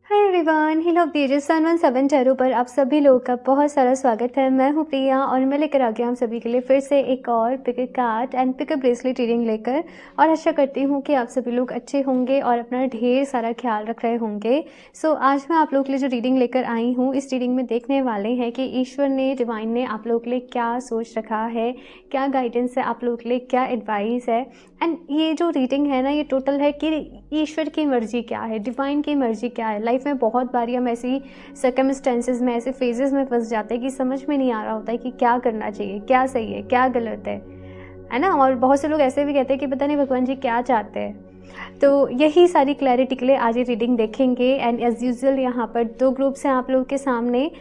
Hi everyone, ही love तेजस 717 tarot पर आप सभी लोगों का बहुत सारा स्वागत है। मैं हूं प्रिया और मैं लेकर आ गया हम सभी के लिए फिर से एक और pick a card and pick a bracelet reading लेकर। और आशा करती हूं कि आप सभी लोग अच्छे होंगे और अपना ढेर सारा ख्याल रख रहे होंगे। सो आज मैं आप लोगों के लिए जो रीडिंग लेकर आई हूँ, इस रीडिंग में देखने वाले हैं कि ईश्वर ने, डिवाइन ने आप लोगों के लिए क्या सोच रखा है, क्या गाइडेंस है आप लोगों के लिए, क्या एडवाइस है। एंड ये जो रीडिंग है ना, ये टोटल है कि ईश्वर की मर्जी क्या है, डिवाइन की मर्जी क्या है। लाइफ में बहुत बार हम ऐसी सर्कमस्टेंसेज में, ऐसे फेजेस में फंस जाते हैं कि समझ में नहीं आ रहा होता है कि क्या करना चाहिए, क्या सही है, क्या गलत है ना। और बहुत से लोग ऐसे भी कहते हैं कि पता नहीं भगवान जी क्या चाहते हैं। तो यही सारी क्लैरिटी के लिए आज ये रीडिंग देखेंगे। एंड एज यूजुअल यहाँ पर दो ग्रुप्स हैं आप लोगों के सामने।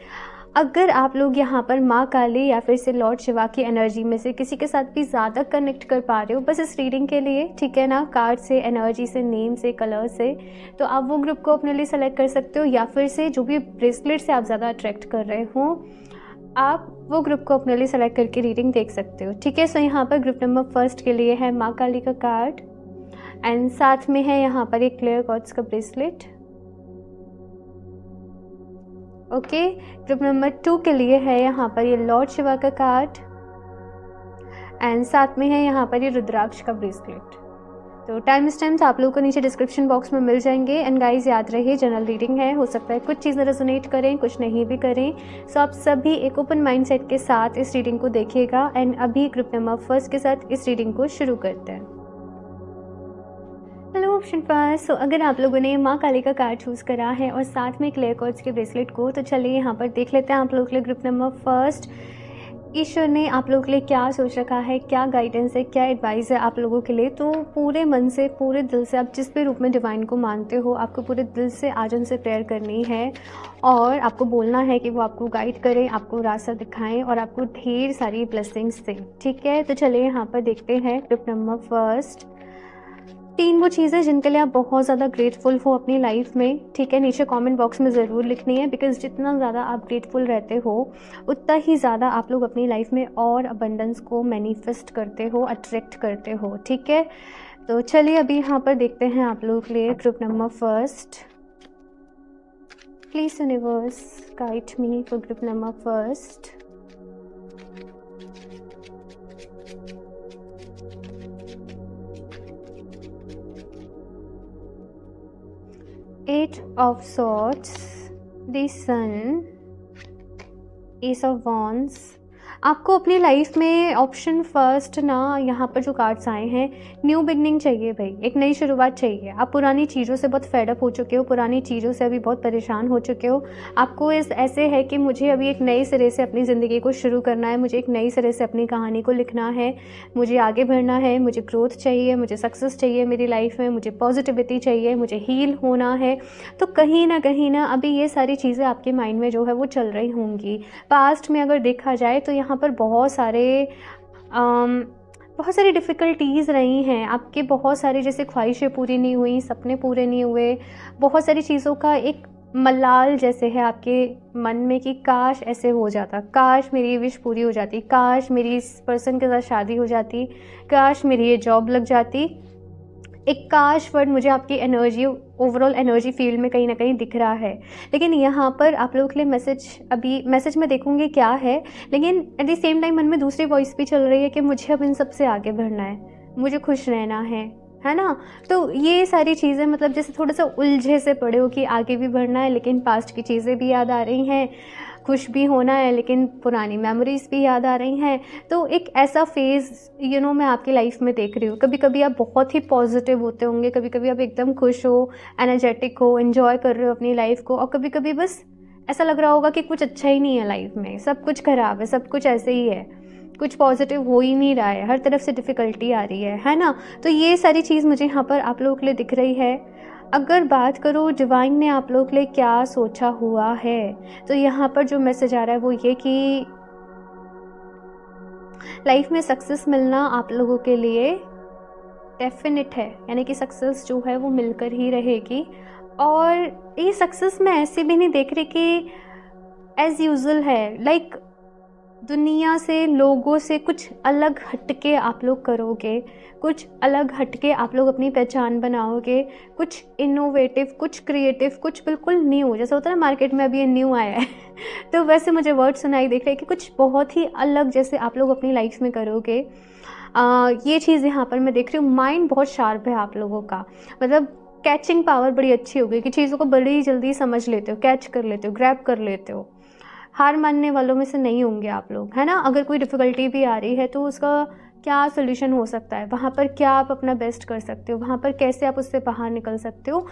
अगर आप लोग यहाँ पर माँ काली या फिर से लॉर्ड शिवा की एनर्जी में से किसी के साथ भी ज़्यादा कनेक्ट कर पा रहे हो बस इस रीडिंग के लिए, ठीक है ना, कार्ड से, एनर्जी से, नेम से, कलर से, तो आप वो ग्रुप को अपने लिए सेलेक्ट कर सकते हो। या फिर से जो भी ब्रेसलेट से आप ज़्यादा अट्रैक्ट कर रहे हो, आप वो ग्रुप को अपने लिए सेलेक्ट करके रीडिंग देख सकते हो, ठीक है। सो यहाँ पर ग्रुप नंबर फर्स्ट के लिए है माँ काली का कार्ड एंड साथ में है यहाँ पर एक क्लियर कॉर्ड्स का ब्रेसलेट। ओके, ग्रुप नंबर 2 के लिए है यहाँ पर ये लॉर्ड शिवा का कार्ड एंड साथ में है यहाँ पर ये रुद्राक्ष का ब्रेसलेट। तो टाइम स्टैम्प्स आप लोगों को नीचे डिस्क्रिप्शन बॉक्स में मिल जाएंगे। एंड गाइस याद रहे, जनरल रीडिंग है, हो सकता है कुछ चीज़ें रेजोनेट करें, कुछ नहीं भी करें। सो आप सभी एक ओपन माइंड सेट के साथ इस रीडिंग को देखिएगा। एंड अभी ग्रुप नंबर फर्स्ट के साथ इस रीडिंग को शुरू करते हैं। हेलो ऑप्शन पास। सो अगर आप लोगों ने माँ काली का कार्ड चूज़ करा है और साथ में क्लियर कॉर्ड्स के ब्रेसलेट को, तो चलिए यहाँ पर देख लेते हैं आप लोगों के लिए ग्रुप नंबर फर्स्ट ईश्वर ने आप लोगों के लिए क्या सोच रखा है, क्या गाइडेंस है, क्या एडवाइस है आप लोगों के लिए। तो पूरे मन से, पूरे दिल से, आप जिस भी रूप में डिवाइन को मानते हो, आपको पूरे दिल से आज उनसे प्रेयर करनी है और आपको बोलना है कि वो आपको गाइड करें, आपको रास्ता दिखाएं और आपको ढेर सारी ब्लेसिंग्स दें, ठीक है। तो चलिए यहाँ पर देखते हैं ग्रुप नंबर फर्स्ट। 3 वो चीज़ें जिनके लिए आप बहुत ज़्यादा ग्रेटफुल हो अपनी लाइफ में, ठीक है। नीचे कमेंट बॉक्स में ज़रूर लिखनी है, बिकॉज जितना ज़्यादा आप ग्रेटफुल रहते हो उतना ही ज़्यादा आप लोग अपनी लाइफ में और अबंडेंस को मैनिफेस्ट करते हो, अट्रैक्ट करते हो, ठीक है। तो चलिए अभी यहाँ पर देखते हैं आप लोगों के लिए group number first. Please universe guide me for group number first. Eight of Swords, the Sun, Ace of Wands। आपको अपनी लाइफ में ऑप्शन फर्स्ट ना, यहाँ पर जो कार्ड्स आए हैं, न्यू बिगनिंग चाहिए भाई, एक नई शुरुआत चाहिए। आप पुरानी चीज़ों से बहुत फेडअप हो चुके हो, पुरानी चीज़ों से अभी बहुत परेशान हो चुके हो। आपको इस ऐसे है कि मुझे अभी एक नए सिरे से अपनी ज़िंदगी को शुरू करना है, मुझे एक नई सिरे से अपनी कहानी को लिखना है, मुझे आगे बढ़ना है, मुझे ग्रोथ चाहिए, मुझे सक्सेस चाहिए मेरी लाइफ में, मुझे पॉजिटिविटी चाहिए, मुझे हील होना है। तो कहीं ना अभी ये सारी चीज़ें आपके माइंड में जो है वो चल रही होंगी। पास्ट में अगर देखा जाए तो यहाँ पर बहुत सारी डिफ़िकल्टीज़ रही हैं आपके, बहुत सारी जैसे ख्वाहिशें पूरी नहीं हुई, सपने पूरे नहीं हुए, बहुत सारी चीज़ों का एक मलाल जैसे है आपके मन में कि काश ऐसे हो जाता, काश मेरी ये विश पूरी हो जाती, काश मेरी इस पर्सन के साथ शादी हो जाती, काश मेरी ये जॉब लग जाती। एक काश वर्ड मुझे आपकी एनर्जी, ओवरऑल एनर्जी फील्ड में कहीं ना कहीं दिख रहा है। लेकिन यहाँ पर आप लोगों के लिए मैसेज में देखूंगी क्या है, लेकिन एट द सेम टाइम मन में दूसरी वॉइस भी चल रही है कि मुझे अब इन सब से आगे बढ़ना है, मुझे खुश रहना है ना। तो ये सारी चीज़ें मतलब जैसे थोड़ा सा उलझे से पड़े हो कि आगे भी बढ़ना है लेकिन पास्ट की चीज़ें भी याद आ रही हैं, खुश भी होना है लेकिन पुरानी मेमोरीज भी याद आ रही हैं। तो एक ऐसा फेज़ मैं आपकी लाइफ में देख रही हूँ। कभी कभी आप बहुत ही पॉजिटिव होते होंगे, कभी कभी आप एकदम खुश हो, एनर्जेटिक हो, एंजॉय कर रहे हो अपनी लाइफ को, और कभी कभी बस ऐसा लग रहा होगा कि कुछ अच्छा ही नहीं है लाइफ में, सब कुछ ख़राब है, सब कुछ ऐसे ही है, कुछ पॉजिटिव हो ही नहीं रहा है, हर तरफ से डिफ़िकल्टी आ रही है ना। तो ये सारी चीज़ मुझे यहाँ पर आप लोगों के लिए दिख रही है। अगर बात करो डिवाइन ने आप लोगों के लिए क्या सोचा हुआ है, तो यहाँ पर जो मैसेज आ रहा है वो ये कि लाइफ में सक्सेस मिलना आप लोगों के लिए डेफिनेट है, यानी कि सक्सेस जो है वो मिलकर ही रहेगी। और ये सक्सेस मैं ऐसे भी नहीं देख रही कि एज यूजुअल है, लाइक दुनिया से, लोगों से कुछ अलग हटके आप लोग करोगे, कुछ अलग हटके आप लोग अपनी पहचान बनाओगे, कुछ इनोवेटिव, कुछ क्रिएटिव, कुछ बिल्कुल न्यू, जैसे होता है ना मार्केट में अभी ये न्यू आया है तो वैसे मुझे वर्ड सुनाई देख रहे हैं कि कुछ बहुत ही अलग जैसे आप लोग अपनी लाइफ में करोगे। ये चीज़ यहाँ पर मैं देख रही हूँ। माइंड बहुत शार्प है आप लोगों का, मतलब कैचिंग पावर बड़ी अच्छी हो गई कि चीज़ों को बड़ी जल्दी समझ लेते हो, कैच कर लेते हो, ग्रैब कर लेते हो। हार मानने वालों में से नहीं होंगे आप लोग, है ना। अगर कोई डिफ़िकल्टी भी आ रही है तो उसका क्या सॉल्यूशन हो सकता है, वहाँ पर क्या आप अपना बेस्ट कर सकते हो, वहाँ पर कैसे आप उससे बाहर निकल सकते हो।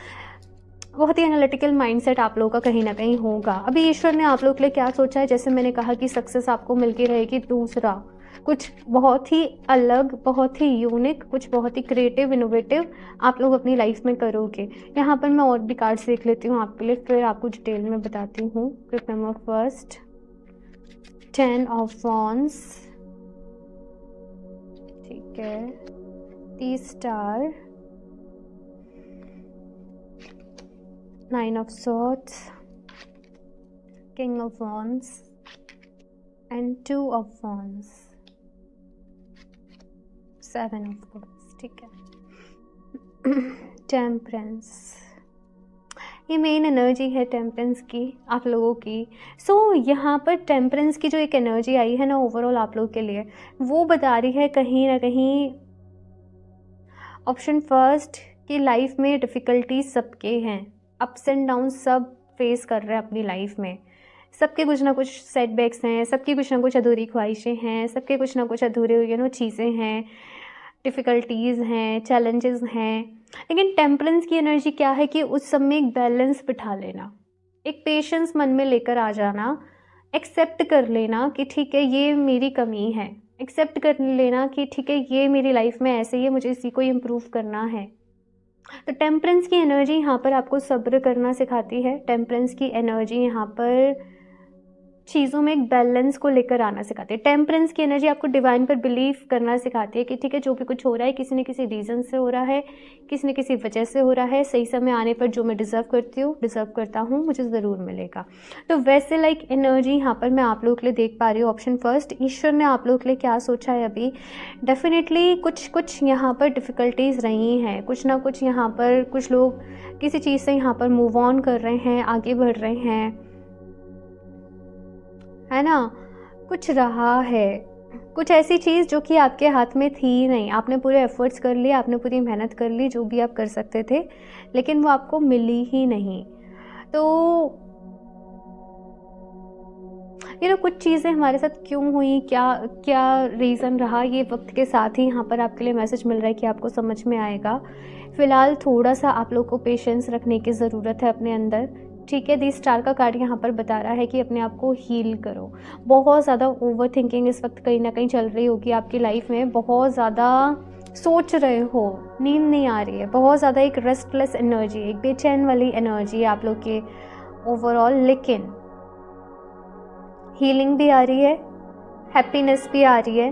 बहुत ही एनालिटिकल माइंडसेट आप लोगों का कहीं ना कहीं होगा। अभी ईश्वर ने आप लोग के लिए क्या सोचा है, जैसे मैंने कहा कि सक्सेस आपको मिलती रहेगी। दूसरा, कुछ बहुत ही अलग, बहुत ही यूनिक, कुछ बहुत ही क्रिएटिव, इनोवेटिव आप लोग अपनी लाइफ में करोगे। यहाँ पर मैं और भी कार्ड्स देख लेती हूँ आपके लिए, फिर आपको डिटेल में बताती हूँ। Click number first, 10 of wands, ठीक है, 30 star, 9 of swords, king of wands and 2 of wands, 7 of cups, ठीक है। टेम्परेंस, ये मेन एनर्जी है टेम्परेंस की आप लोगों की। सो यहाँ पर टेम्परेंस की जो एक एनर्जी आई है ना ओवरऑल आप लोग के लिए, वो बता रही है कहीं ना कहीं ऑप्शन फर्स्ट कि लाइफ में डिफ़िकल्टीज सबके हैं, अप्स एंड डाउन सब फेस कर रहे हैं अपनी लाइफ में। सबके कुछ ना कुछ सेटबैक्स हैं, सबकी कुछ ना कुछ अधूरी ख्वाहिशें हैं, सबके कुछ ना कुछ अधूरे चीज़ें हैं, डिफ़िकल्टीज़ हैं, चैलेंजेस हैं। लेकिन टेम्परेंस की एनर्जी क्या है कि उस सब में एक बैलेंस बिठा लेना, एक पेशेंस मन में लेकर आ जाना, एक्सेप्ट कर लेना कि ठीक है ये मेरी कमी है, एक्सेप्ट कर लेना कि ठीक है ये मेरी लाइफ में ऐसे ही है, मुझे इसी को इम्प्रूव करना है। तो टेम्परेंस की एनर्जी यहाँ पर आपको सब्र करना सिखाती है। टेम्परेंस की एनर्जी यहाँ पर चीज़ों में एक बैलेंस को लेकर आना सिखाती है। टेम्परेंस की एनर्जी आपको डिवाइन पर बिलीव करना सिखाती है कि ठीक है जो भी कुछ हो रहा है किसी न किसी रीज़न से हो रहा है, किसी न किसी वजह से हो रहा है। सही समय आने पर जो मैं डिज़र्व करता हूँ मुझे ज़रूर मिलेगा। तो वैसे लाइक एनर्जी यहाँ पर मैं आप लोगों के लिए देख पा रही हूँ। ऑप्शन फर्स्ट, ईश्वर ने आप लोगों के लिए क्या सोचा है अभी, डेफिनेटली कुछ यहाँ पर डिफ़िकल्टीज़ रही हैं, कुछ ना कुछ यहाँ पर कुछ लोग किसी चीज़ से यहाँ पर मूव ऑन कर रहे हैं, आगे बढ़ रहे हैं, है ना। कुछ रहा है, कुछ ऐसी चीज़ जो कि आपके हाथ में थी नहीं, आपने पूरे एफर्ट्स कर लिए, आपने पूरी मेहनत कर ली, जो भी आप कर सकते थे, लेकिन वो आपको मिली ही नहीं। तो कुछ चीज़ें हमारे साथ क्यों हुई, क्या क्या रीज़न रहा, ये वक्त के साथ ही यहाँ पर आपके लिए मैसेज मिल रहा है कि आपको समझ में आएगा। फ़िलहाल थोड़ा सा आप लोग को पेशेंस रखने की ज़रूरत है अपने अंदर, ठीक है। दी स्टार का कार्ड यहाँ पर बता रहा है कि अपने आप को हील करो। बहुत ज़्यादा ओवर थिंकिंग इस वक्त कहीं ना कहीं चल रही होगी आपकी लाइफ में, बहुत ज़्यादा सोच रहे हो, नींद नहीं आ रही है, बहुत ज़्यादा एक रेस्टलेस एनर्जी, एक बेचैन वाली एनर्जी है आप लोग के ओवरऑल। लेकिन हीलिंग भी आ रही है, हैप्पीनेस भी आ रही है।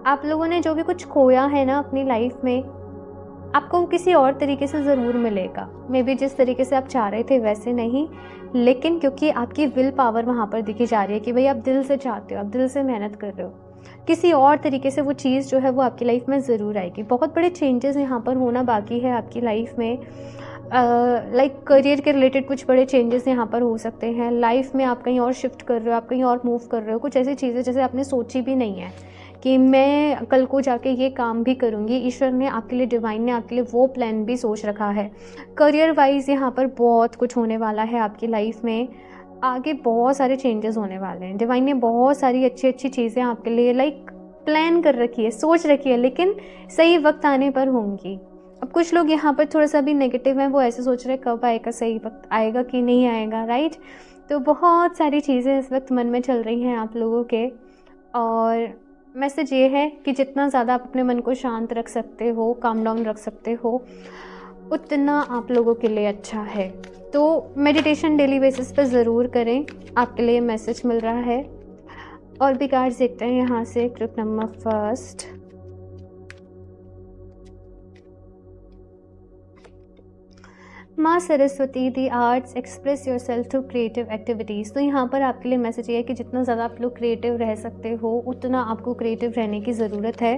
आप लोगों ने जो भी कुछ खोया है ना अपनी लाइफ में, आपको वो किसी और तरीके से ज़रूर मिलेगा। मे बी जिस तरीके से आप चाह रहे थे वैसे नहीं, लेकिन क्योंकि आपकी विल पावर वहाँ पर दिखी जा रही है कि भाई आप दिल से चाहते हो, आप दिल से मेहनत कर रहे हो, किसी और तरीके से वो चीज़ जो है वो आपकी लाइफ में ज़रूर आएगी। बहुत बड़े चेंजेस यहाँ पर होना बाकी है आपकी लाइफ में। लाइक करियर के रिलेटेड कुछ बड़े चेंजेस यहाँ पर हो सकते हैं। लाइफ में आप कहीं और शिफ्ट कर रहे हो, आप कहीं और मूव कर रहे हो, कुछ ऐसी चीज़ें जैसे आपने सोची भी नहीं है कि मैं कल को जाके ये काम भी करूँगी। ईश्वर ने आपके लिए, डिवाइन ने आपके लिए वो प्लान भी सोच रखा है। करियर वाइज यहाँ पर बहुत कुछ होने वाला है आपकी लाइफ में, आगे बहुत सारे चेंजेस होने वाले हैं। डिवाइन ने बहुत सारी अच्छी अच्छी चीज़ें आपके लिए लाइक प्लान कर रखी है, सोच रखी है, लेकिन सही वक्त आने पर होंगी। अब कुछ लोग यहाँ पर थोड़ा सा भी नेगेटिव हैं, वो ऐसे सोच रहे हैं कब आएगा, सही वक्त आएगा कि नहीं आएगा, राइट। तो बहुत सारी चीज़ें इस वक्त मन में चल रही हैं आप लोगों के, और मैसेज ये है कि जितना ज़्यादा आप अपने मन को शांत रख सकते हो, काम डाउन रख सकते हो, उतना आप लोगों के लिए अच्छा है। तो मेडिटेशन डेली बेसिस पर ज़रूर करें, आपके लिए मैसेज मिल रहा है। और भी कार्ड्स देखते हैं यहाँ से। क्लिक नंबर फर्स्ट, माँ सरस्वती दी arts express your self through creative activities. तो यहाँ पर आपके लिए मैसेज ये है कि जितना ज़्यादा आप लोग क्रिएटिव रह सकते हो उतना आपको क्रिएटिव रहने की ज़रूरत है।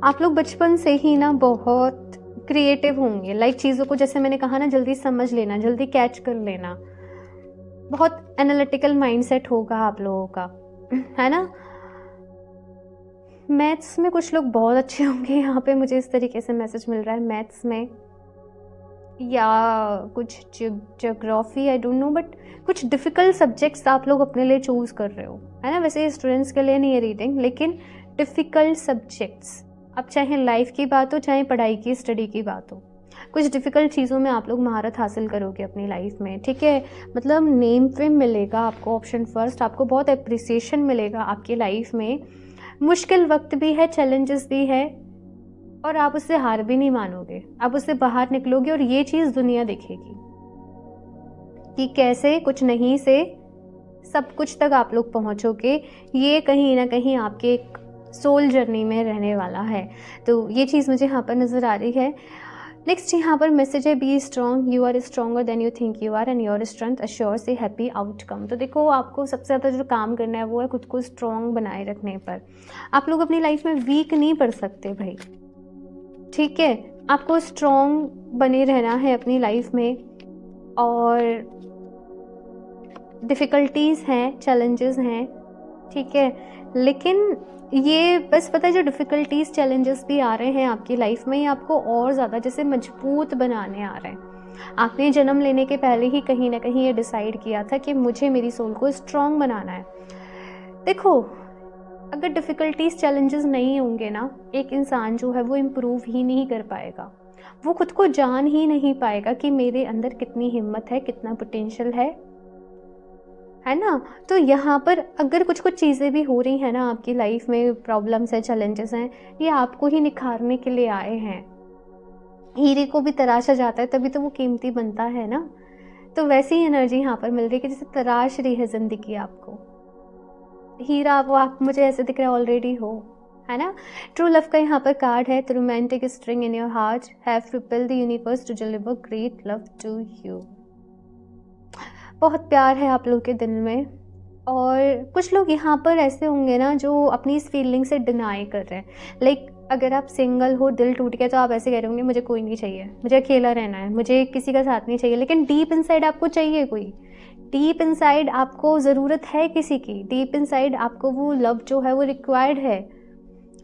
आप लोग बचपन से ही ना बहुत क्रिएटिव होंगे, लाइक चीज़ों को जैसे मैंने कहा ना, जल्दी समझ लेना, जल्दी कैच कर लेना, बहुत एनालिटिकल माइंडसेट होगा आप लोगों का, है ना। मैथ्स में कुछ लोग बहुत अच्छे होंगे, यहाँ पे मुझे इस तरीके से मैसेज मिल रहा है मैथ्स में, या कुछ geography, I don't know, but कुछ डिफ़िकल्ट सब्जेक्ट्स आप लोग अपने लिए चूज़ कर रहे हो, है ना। वैसे स्टूडेंट्स के लिए नहीं है रीडिंग, लेकिन डिफ़िकल्ट सब्जेक्ट्स, अब चाहे लाइफ की बात हो चाहे पढ़ाई की स्टडी की बात हो, कुछ डिफ़िकल्ट चीज़ों में आप लोग महारत हासिल करोगे अपनी लाइफ में, ठीक है। मतलब नेम फेम मिलेगा आपको, ऑप्शन फर्स्ट, आपको बहुत अप्रिसिएशन मिलेगा आपकी लाइफ में। मुश्किल वक्त भी है, चैलेंजेस भी है, और आप उससे हार भी नहीं मानोगे, आप उससे बाहर निकलोगे और ये चीज़ दुनिया देखेगी कि कैसे कुछ नहीं से सब कुछ तक आप लोग पहुंचोगे। ये कहीं ना कहीं आपके एक सोल जर्नी में रहने वाला है, तो ये चीज़ मुझे यहाँ पर नज़र आ रही है। नेक्स्ट यहाँ पर मैसेज है, be strong, you are stronger than you think you are and your strength assures happy outcome. तो देखो, आपको सबसे ज़्यादा जो काम करना है वो है खुद को स्ट्रॉन्ग बनाए रखने पर। आप लोग अपनी लाइफ में वीक नहीं पड़ सकते भाई, ठीक है। आपको स्ट्रॉन्ग बने रहना है अपनी लाइफ में, और डिफ़िकल्टीज़ हैं, चैलेंजेस हैं, ठीक है, लेकिन ये बस पता है, जो डिफ़िकल्टीज़ चैलेंजेस भी आ रहे हैं आपकी लाइफ में, ये आपको और ज़्यादा जैसे मजबूत बनाने आ रहे हैं। आपने जन्म लेने के पहले ही कहीं ना कहीं ये डिसाइड किया था कि मुझे मेरी सोल को स्ट्रॉन्ग बनाना है। देखो, अगर डिफ़िकल्टीज़ चैलेंजेस नहीं होंगे ना, एक इंसान जो है वो इम्प्रूव ही नहीं कर पाएगा, वो खुद को जान ही नहीं पाएगा कि मेरे अंदर कितनी हिम्मत है, कितना पोटेंशियल है ना। तो यहाँ पर अगर कुछ कुछ चीज़ें भी हो रही हैं ना आपकी लाइफ में, प्रॉब्लम्स हैं, चैलेंजेस हैं, ये आपको ही निखारने के लिए आए हैं। हीरे को भी तराशा जाता है तभी तो वो कीमती बनता है ना। तो वैसी ही एनर्जी यहाँ पर मिल रही है कि जैसे तराश रही है ज़िंदगी आपको, हीरा वो आप मुझे ऐसे दिख रहा है ऑलरेडी हो, है ना। ट्रू लव का यहाँ पर कार्ड है, the romantic string in your heart have propelled the universe to deliver great love to you. बहुत प्यार है आप लोग के दिल में, और कुछ लोग यहाँ पर ऐसे होंगे ना जो अपनी इस फीलिंग से डिनाई कर रहे हैं। लाइक अगर आप सिंगल हो, दिल टूट गया, तो आप ऐसे कह रहे होंगे मुझे कोई नहीं चाहिए, मुझे अकेला रहना है, मुझे किसी का साथ नहीं चाहिए, लेकिन डीप इनसाइड आपको चाहिए कोई, डीप इनसाइड आपको ज़रूरत है किसी की, डीप इनसाइड आपको वो लव जो है वो रिक्वायर्ड है,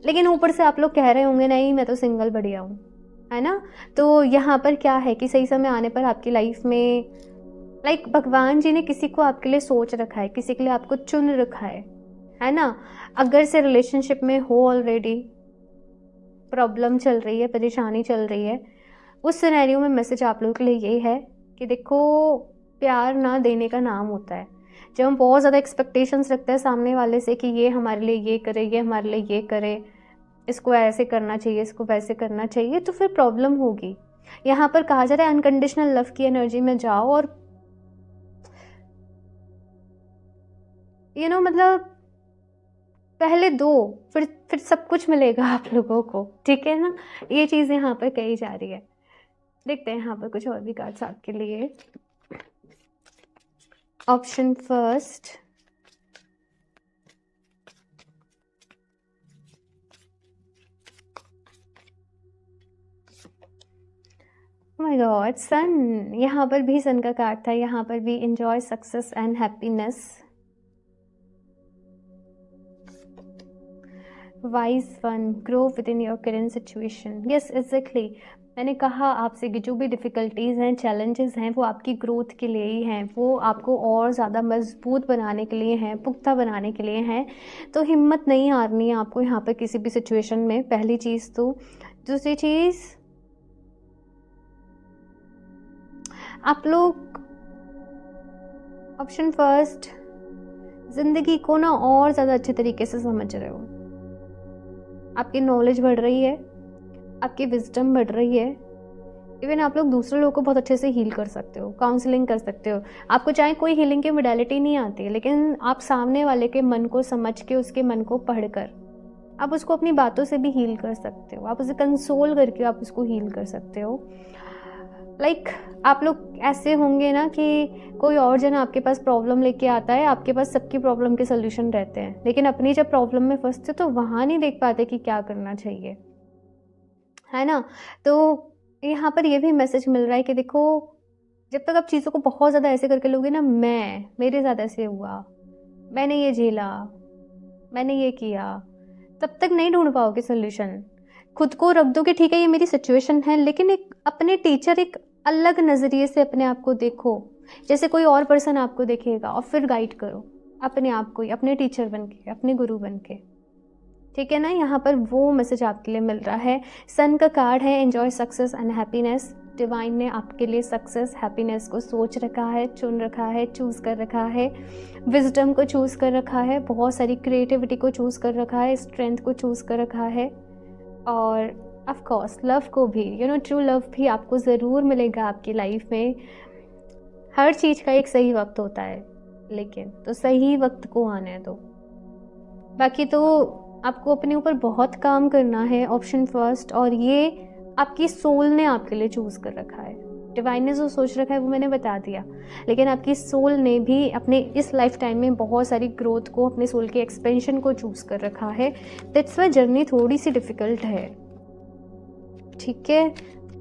लेकिन ऊपर से आप लोग कह रहे होंगे नहीं मैं तो सिंगल बढ़िया हूँ, है ना। तो यहाँ पर क्या है कि सही समय आने पर आपकी लाइफ में लाइक भगवान जी ने किसी को आपके लिए सोच रखा है, किसी के लिए आपको चुन रखा है ना। अगर से रिलेशनशिप में हो, ऑलरेडी प्रॉब्लम चल रही है, परेशानी चल रही है, उस सिनेरियो में मैसेज आप लोगों के लिए ये है कि देखो, प्यार ना देने का नाम होता है। जब हम बहुत ज़्यादा एक्सपेक्टेशंस रखते हैं सामने वाले से कि ये हमारे लिए ये करे, ये हमारे लिए ये करे, इसको ऐसे करना चाहिए, इसको वैसे करना चाहिए, तो फिर प्रॉब्लम होगी। यहाँ पर कहा जा रहा है अनकंडीशनल लव की एनर्जी में जाओ, और मतलब पहले दो, फिर सब कुछ मिलेगा आप लोगों को, ठीक है ना। ये चीज़ यहाँ पर कही जा रही है। देखते हैं यहाँ पर कुछ और भी कार्ड्स आपके लिए। ऑप्शन फर्स्ट, माय गॉड, सन। यहाँ पर भी सन का कार्ड था, यहाँ पर भी enjoy success and happiness. Wise one, grow with in your current situation. Yes, exactly, मैंने कहा आपसे कि जो भी डिफ़िकल्टीज़ हैं, चैलेंजेस हैं, वो आपकी ग्रोथ के लिए ही हैं, वो आपको और ज़्यादा मजबूत बनाने के लिए हैं, पुख्ता बनाने के लिए हैं। तो हिम्मत नहीं हारनी है आपको यहाँ पर किसी भी सिचुएशन में, पहली चीज़ तो। दूसरी चीज़, आप लोग ऑप्शन फर्स्ट ज़िंदगी को ना और ज़्यादा अच्छे तरीके से समझ रहे हो, आपकी नॉलेज बढ़ रही है, आपकी विजडम बढ़ रही है। इवन आप लोग दूसरे लोगों को बहुत अच्छे से हील कर सकते हो, काउंसलिंग कर सकते हो। आपको चाहे कोई हीलिंग की मोडालिटी नहीं आती, लेकिन आप सामने वाले के मन को समझ के, उसके मन को पढ़कर आप उसको अपनी बातों से भी हील कर सकते हो, आप उसे कंसोल करके आप उसको हील कर सकते हो। लाइक आप लोग ऐसे होंगे ना कि कोई और जन आपके पास प्रॉब्लम लेके आता है, आपके पास सबकी प्रॉब्लम के सोल्यूशन रहते हैं, लेकिन अपनी जब प्रॉब्लम में फंसते तो वहाँ नहीं देख पाते कि क्या करना चाहिए, है ना। तो यहाँ पर ये भी मैसेज मिल रहा है कि देखो, जब तक आप चीज़ों को बहुत ज़्यादा ऐसे करके लोगे ना, मेरे साथ ऐसे हुआ, मैंने ये झेला, मैंने ये किया, तब तक नहीं ढूंढ पाओगे सोल्यूशन। खुद को रख दो कि ठीक है ये मेरी सिचुएशन है, लेकिन एक अपने टीचर, एक अलग नज़रिए से अपने आप को देखो, जैसे कोई और पर्सन आपको देखेगा, और फिर गाइड करो अपने आप को ही, अपने टीचर बन के, अपने गुरु बन के। ठीक है ना। यहाँ पर वो मैसेज आपके लिए मिल रहा है। सन का कार्ड है, enjoy success and happiness. Divine ने आपके लिए सक्सेस, हैप्पीनेस को सोच रखा है, चुन रखा है, चूज़ कर रखा है, विजडम को चूज़ कर रखा है, बहुत सारी क्रिएटिविटी को चूज़ कर रखा है, स्ट्रेंथ को चूज़ कर रखा है, और ऑफ कोर्स लव को भी, ट्रू लव भी आपको ज़रूर मिलेगा आपकी लाइफ में। हर चीज़ का एक सही वक्त होता है, लेकिन तो सही वक्त को आने दो। बाकी तो आपको अपने ऊपर बहुत काम करना है, ऑप्शन फर्स्ट, और ये आपकी सोल ने आपके लिए चूज़ कर रखा है। डिवाइन ने जो सोच रखा है वो मैंने बता दिया, लेकिन आपकी सोल ने भी अपने इस लाइफ टाइम में बहुत सारी ग्रोथ को, अपने सोल के एक्सपेंशन को चूज़ कर रखा है। दैट्स वाई जर्नी थोड़ी सी डिफ़िकल्ट है। ठीक है,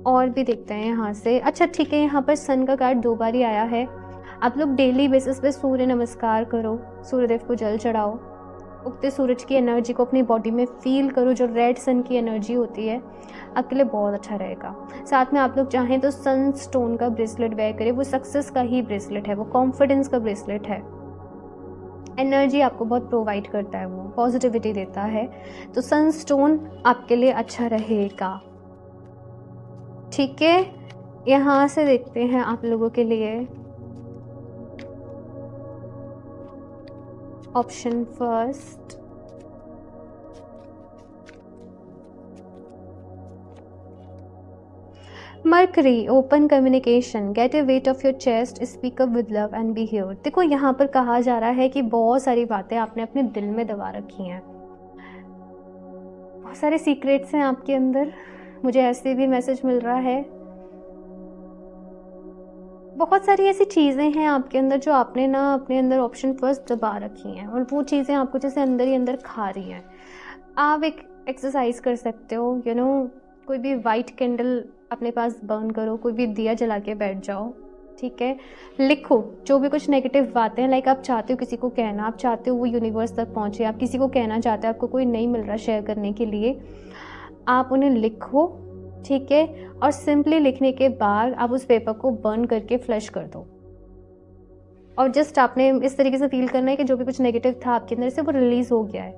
और भी देखते हैं यहाँ से। अच्छा ठीक है, यहाँ पर सन का कार्ड 2 बार ही आया है। आप लोग डेली बेसिस पे सूर्य नमस्कार करो, सूर्यदेव को जल चढ़ाओ, उगते सूरज की एनर्जी को अपनी बॉडी में फील करो, जो रेड सन की एनर्जी होती है, आपके लिए बहुत अच्छा रहेगा। साथ में आप लोग चाहें तो सन स्टोन का ब्रेसलेट वेयर करें, वो सक्सेस का ही ब्रेसलेट है, वो कॉन्फिडेंस का ब्रेसलेट है, एनर्जी आपको बहुत प्रोवाइड करता है, वो पॉजिटिविटी देता है, तो सन स्टोन आपके लिए अच्छा रहेगा। ठीक है, यहाँ से देखते हैं आप लोगों के लिए option first. Mercury, open communication, get a weight off your chest, speak up with love and be here. देखो यहाँ पर कहा जा रहा है कि बहुत सारी बातें आपने अपने दिल में दबा रखी हैं, बहुत सारे सीक्रेट्स हैं आपके अंदर, मुझे ऐसे भी मैसेज मिल रहा है। बहुत सारी ऐसी चीज़ें हैं आपके अंदर जो आपने ना अपने अंदर ऑप्शन फर्स्ट दबा रखी हैं, और वो चीज़ें आपको जैसे अंदर ही अंदर खा रही हैं। आप एक एक्सरसाइज कर सकते हो, कोई भी वाइट कैंडल अपने पास बर्न करो, कोई भी दिया जला के बैठ जाओ, ठीक है। लिखो जो भी कुछ नेगेटिव बातें हैं, लाइक आप चाहते हो किसी को कहना, आप चाहते हो वो यूनिवर्स तक पहुँचे, आप किसी को कहना चाहते हो, आपको कोई नहीं मिल रहा शेयर करने के लिए, आप उन्हें लिखो, ठीक है। और सिंपली लिखने के बाद आप उस पेपर को बर्न करके फ्लश कर दो, और जस्ट आपने इस तरीके से फील करना है कि जो भी कुछ नेगेटिव था आपके अंदर से वो रिलीज हो गया है,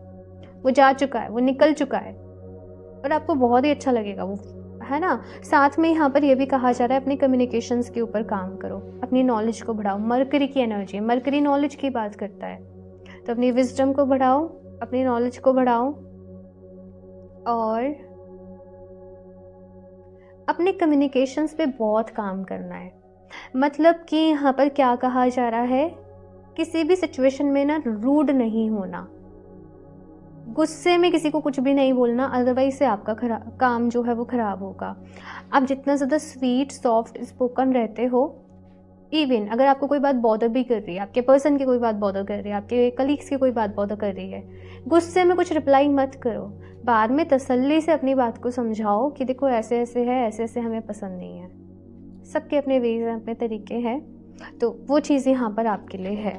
वो जा चुका है, वो निकल चुका है, और आपको बहुत ही अच्छा लगेगा वो, है ना। साथ में यहाँ पर यह भी कहा जा रहा है अपनी कम्युनिकेशंस के ऊपर काम करो, अपनी नॉलेज को बढ़ाओ। मरकरी की एनर्जी है, मरकरी नॉलेज की बात करता है, तो अपनी विजडम को बढ़ाओ, अपनी नॉलेज को बढ़ाओ, और अपने कम्युनिकेशंस पे बहुत काम करना है। मतलब कि यहाँ पर क्या कहा जा रहा है, किसी भी सिचुएशन में ना रूड नहीं होना, गुस्से में किसी को कुछ भी नहीं बोलना, अदरवाइज से आपका काम जो है वो ख़राब होगा। आप जितना ज़्यादा स्वीट सॉफ्ट स्पोकन रहते हो, इवन अगर आपको कोई बात बॉदर भी कर रही है, आपके पर्सन की कोई बात बॉदर कर रही है, आपके कलीग्स की कोई बात बॉदर कर रही है, गुस्से में कुछ रिप्लाई मत करो, बाद में तसल्ली से अपनी बात को समझाओ कि देखो ऐसे ऐसे है, ऐसे ऐसे हमें पसंद नहीं है। सबके अपने वेज हैं, अपने तरीके हैं, तो वो चीज़ यहाँ पर आपके लिए है।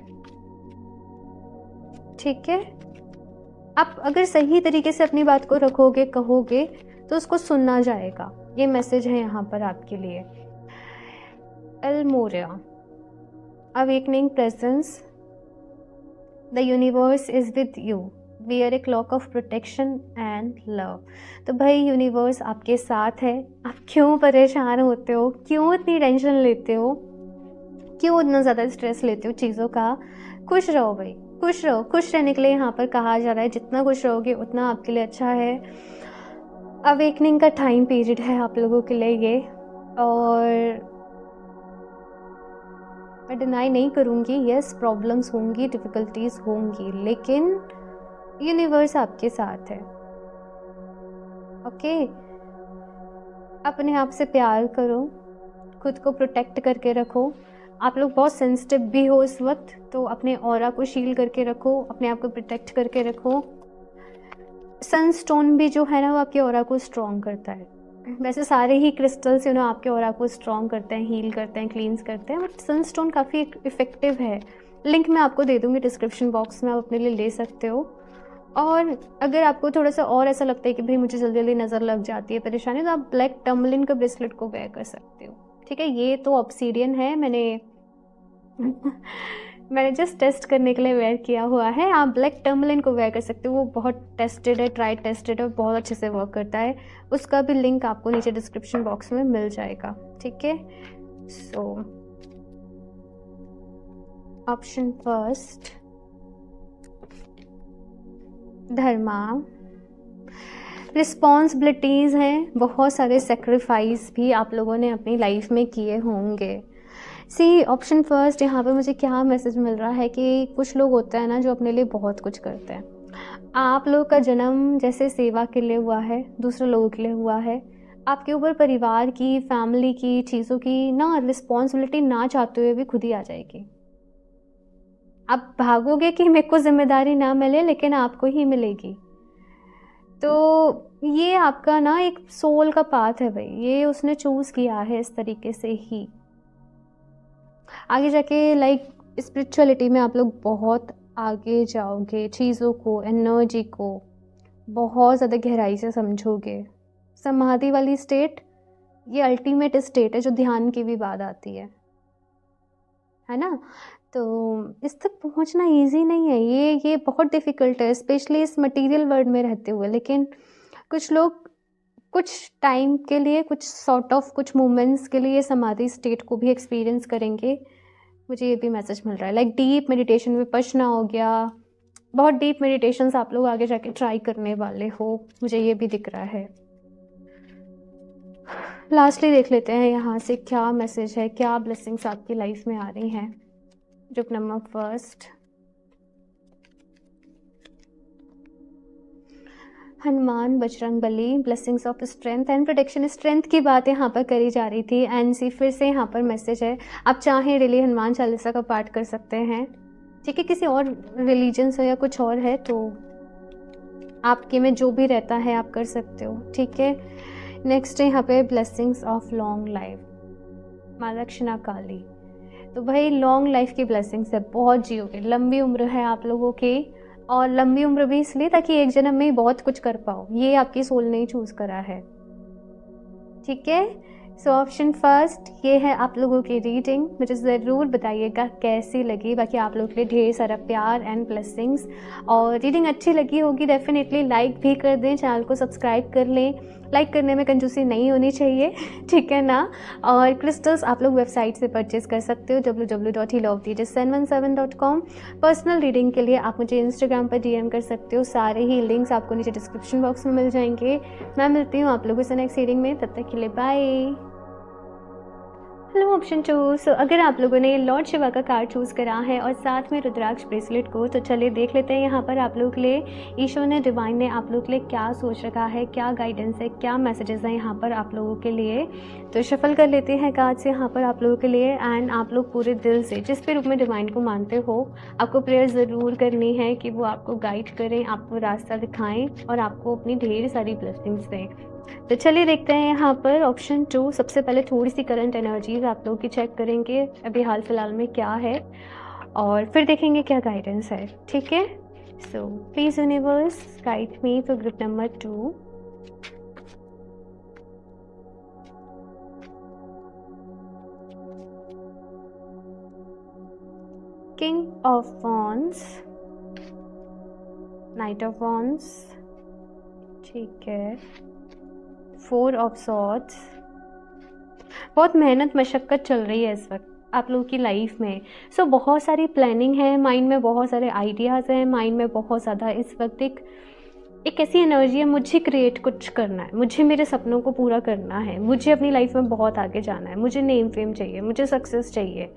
ठीक है, आप अगर सही तरीके से अपनी बात को रखोगे, कहोगे, तो उसको सुनना जाएगा। ये मैसेज है यहाँ पर आपके लिए। एल्मोरिया, awakening presence, the universe is with you, wear a cloak of protection and love. तो भाई यूनिवर्स आपके साथ है। आप क्यों परेशान होते हो, क्यों इतनी टेंशन लेते हो, क्यों इतना ज़्यादा स्ट्रेस लेते हो चीज़ों का। खुश रहो भाई, खुश रहो। खुश रहने के लिए यहाँ पर कहा जा रहा है, जितना खुश रहोगे उतना आपके लिए अच्छा है। अवेकनिंग का टाइम पीरियड है आप लोगों के लिए ये, और मैं डिनाई नहीं करूँगी, यस प्रॉब्लम्स होंगी, डिफ़िकल्टीज होंगी, लेकिन यूनिवर्स आपके साथ है। ओके, अपने आप से प्यार करो, खुद को प्रोटेक्ट करके रखो। आप लोग बहुत सेंसिटिव भी हो इस वक्त, तो अपने ऑरा को शील करके रखो, अपने आप को प्रोटेक्ट करके रखो। सनस्टोन भी जो है ना वो आपके ऑरा को स्ट्रॉन्ग करता है। वैसे सारे ही क्रिस्टल्स आपके ऑरा को स्ट्रॉन्ग करते हैं, हील करते हैं, क्लींस करते हैं, बट सनस्टोन काफ़ी इफ़ेक्टिव है। लिंक मैं आपको दे दूँगी डिस्क्रिप्शन बॉक्स में, आप अपने लिए ले सकते हो। और अगर आपको थोड़ा सा और ऐसा लगता है कि भाई मुझे जल्दी जल्दी नज़र लग जाती है, परेशानी, तो आप ब्लैक टर्मलिन का ब्रेसलेट को वेयर कर सकते हो। ठीक है, ये तो ऑब्सीडियन है, मैंने जस्ट टेस्ट करने के लिए वेयर किया हुआ है। आप ब्लैक टर्मलिन को वेयर कर सकते हो, वो बहुत टेस्टेड है, ट्राई टेस्टेड है, बहुत अच्छे से वर्क करता है। उसका भी लिंक आपको नीचे डिस्क्रिप्शन बॉक्स में मिल जाएगा। ठीक है, सो ऑप्शन फर्स्ट धर्मा। रिस्पॉन्सिबिलिटीज़ हैं, बहुत सारे सेक्रीफाइस भी आप लोगों ने अपनी लाइफ में किए होंगे। ऑप्शन फर्स्ट, यहाँ पे मुझे क्या मैसेज मिल रहा है कि कुछ लोग होते हैं ना जो अपने लिए बहुत कुछ करते हैं। आप लोग का जन्म जैसे सेवा के लिए हुआ है, दूसरे लोगों के लिए हुआ है। आपके ऊपर परिवार की, फैमिली की चीज़ों की ना रिस्पॉन्सिबिलिटी ना चाहते हुए भी खुद ही आ जाएगी। आप भागोगे कि मेरे को जिम्मेदारी ना मिले, लेकिन आपको ही मिलेगी। तो ये आपका ना एक सोल का पाथ है भाई, ये उसने चूज़ किया है इस तरीके से ही। आगे जाके लाइक स्पिरिचुअलिटी में आप लोग बहुत आगे जाओगे, चीज़ों को, एनर्जी को बहुत ज़्यादा गहराई से समझोगे। समाधि वाली स्टेट ये अल्टीमेट स्टेट है जो ध्यान की भी बात आती है ना। तो इस तक पहुंचना इजी नहीं है, ये बहुत डिफ़िकल्ट है, स्पेशली इस मटेरियल वर्ल्ड में रहते हुए। लेकिन कुछ लोग कुछ टाइम के लिए, कुछ सॉर्ट ऑफ कुछ मोमेंट्स के लिए समाधि स्टेट को भी एक्सपीरियंस करेंगे। मुझे ये भी मैसेज मिल रहा है, लाइक डीप मेडिटेशन, विपश्यना हो गया, बहुत डीप मेडिटेशंस आप लोग आगे जाके ट्राई करने वाले हो, मुझे ये भी दिख रहा है। लास्टली देख लेते हैं यहाँ से क्या मैसेज है, क्या ब्लेसिंग्स आपकी लाइफ में आ रही हैं। Group number first, Hanuman Bajrangbali, blessings of strength and protection. Strength की बात यहाँ पर करी जा रही थी एंड फिर से यहाँ पर मैसेज है, आप चाहें डेली हनुमान चालीसा का पाठ कर सकते हैं। ठीक है, किसी और रिलीजन से या कुछ और है तो आपके में जो भी रहता है आप कर सकते हो। ठीक है, नेक्स्ट है यहाँ पे ब्लेसिंग्स ऑफ लॉन्ग लाइफ, माँ दक्षिणा काली। तो भाई लॉन्ग लाइफ की ब्लेसिंग्स है, बहुत जियोगे, लंबी उम्र है आप लोगों की। और लंबी उम्र भी इसलिए ताकि एक जन्म में ही बहुत कुछ कर पाओ, ये आपकी सोल ने ही चूज़ करा है। ठीक है, सो ऑप्शन फर्स्ट ये है आप लोगों की रीडिंग। मुझे ज़रूर बताइएगा कैसी लगी। बाकी आप लोगों के लिए ढेर सारा प्यार एंड ब्लेसिंग्स। और रीडिंग अच्छी लगी होगी डेफिनेटली लाइक भी कर दें, चैनल को सब्सक्राइब कर लें। लाइक करने में कंजूसी नहीं होनी चाहिए, ठीक है ना। और क्रिस्टल्स आप लोग वेबसाइट से परचेज कर सकते हो www.healovetejas717.com। पर्सनल रीडिंग के लिए आप मुझे इंस्टाग्राम पर DM कर सकते हो, सारे ही लिंक्स आपको नीचे डिस्क्रिप्शन बॉक्स में मिल जाएंगे। मैं मिलती हूँ आप लोगों से नेक्स्ट रीडिंग में, तब तक के लिए बाय। Hello option 2। सो अगर आप लोगों ने लॉर्ड शिवा का कार्ड चूज़ करा है और साथ में रुद्राक्ष ब्रेसलेट को, तो चलिए देख लेते हैं यहाँ पर आप लोगों के लिए ईश्वर ने, डिवाइन ने आप लोगों के लिए क्या सोच रखा है, क्या गाइडेंस है, क्या मैसेजेस हैं यहाँ पर आप लोगों के लिए। तो शफल कर लेते हैं कार्ड्स यहाँ पर आप लोगों के लिए। एंड आप लोग पूरे दिल से जिस भी रूप में डिवाइन को मानते हो, आपको प्रेयर ज़रूर करनी है कि वो आपको गाइड करें, आपको रास्ता दिखाएँ और आपको अपनी ढेर सारी ब्लेसिंग्स दें। तो चलिए देखते हैं यहाँ पर ऑप्शन 2। सबसे पहले थोड़ी सी करंट एनर्जीज आप लोगों की चेक करेंगे, अभी हाल फिलहाल में क्या है, और फिर देखेंगे क्या गाइडेंस है। ठीक है, so please universe guide me for group number 2। King of wands, night of wands, ठीक है, 4 ऑफ सॉर्ड्स। बहुत मेहनत मशक्क़त चल रही है इस वक्त आप लोगों की लाइफ में। सो बहुत सारी प्लानिंग है, माइंड में बहुत सारे आइडियाज़ हैं, माइंड में बहुत ज़्यादा इस वक्त एक ऐसी एनर्जी है, मुझे क्रिएट कुछ करना है, मुझे मेरे सपनों को पूरा करना है, मुझे अपनी लाइफ में बहुत आगे जाना है, मुझे नेम फेम चाहिए, मुझे सक्सेस चाहिए,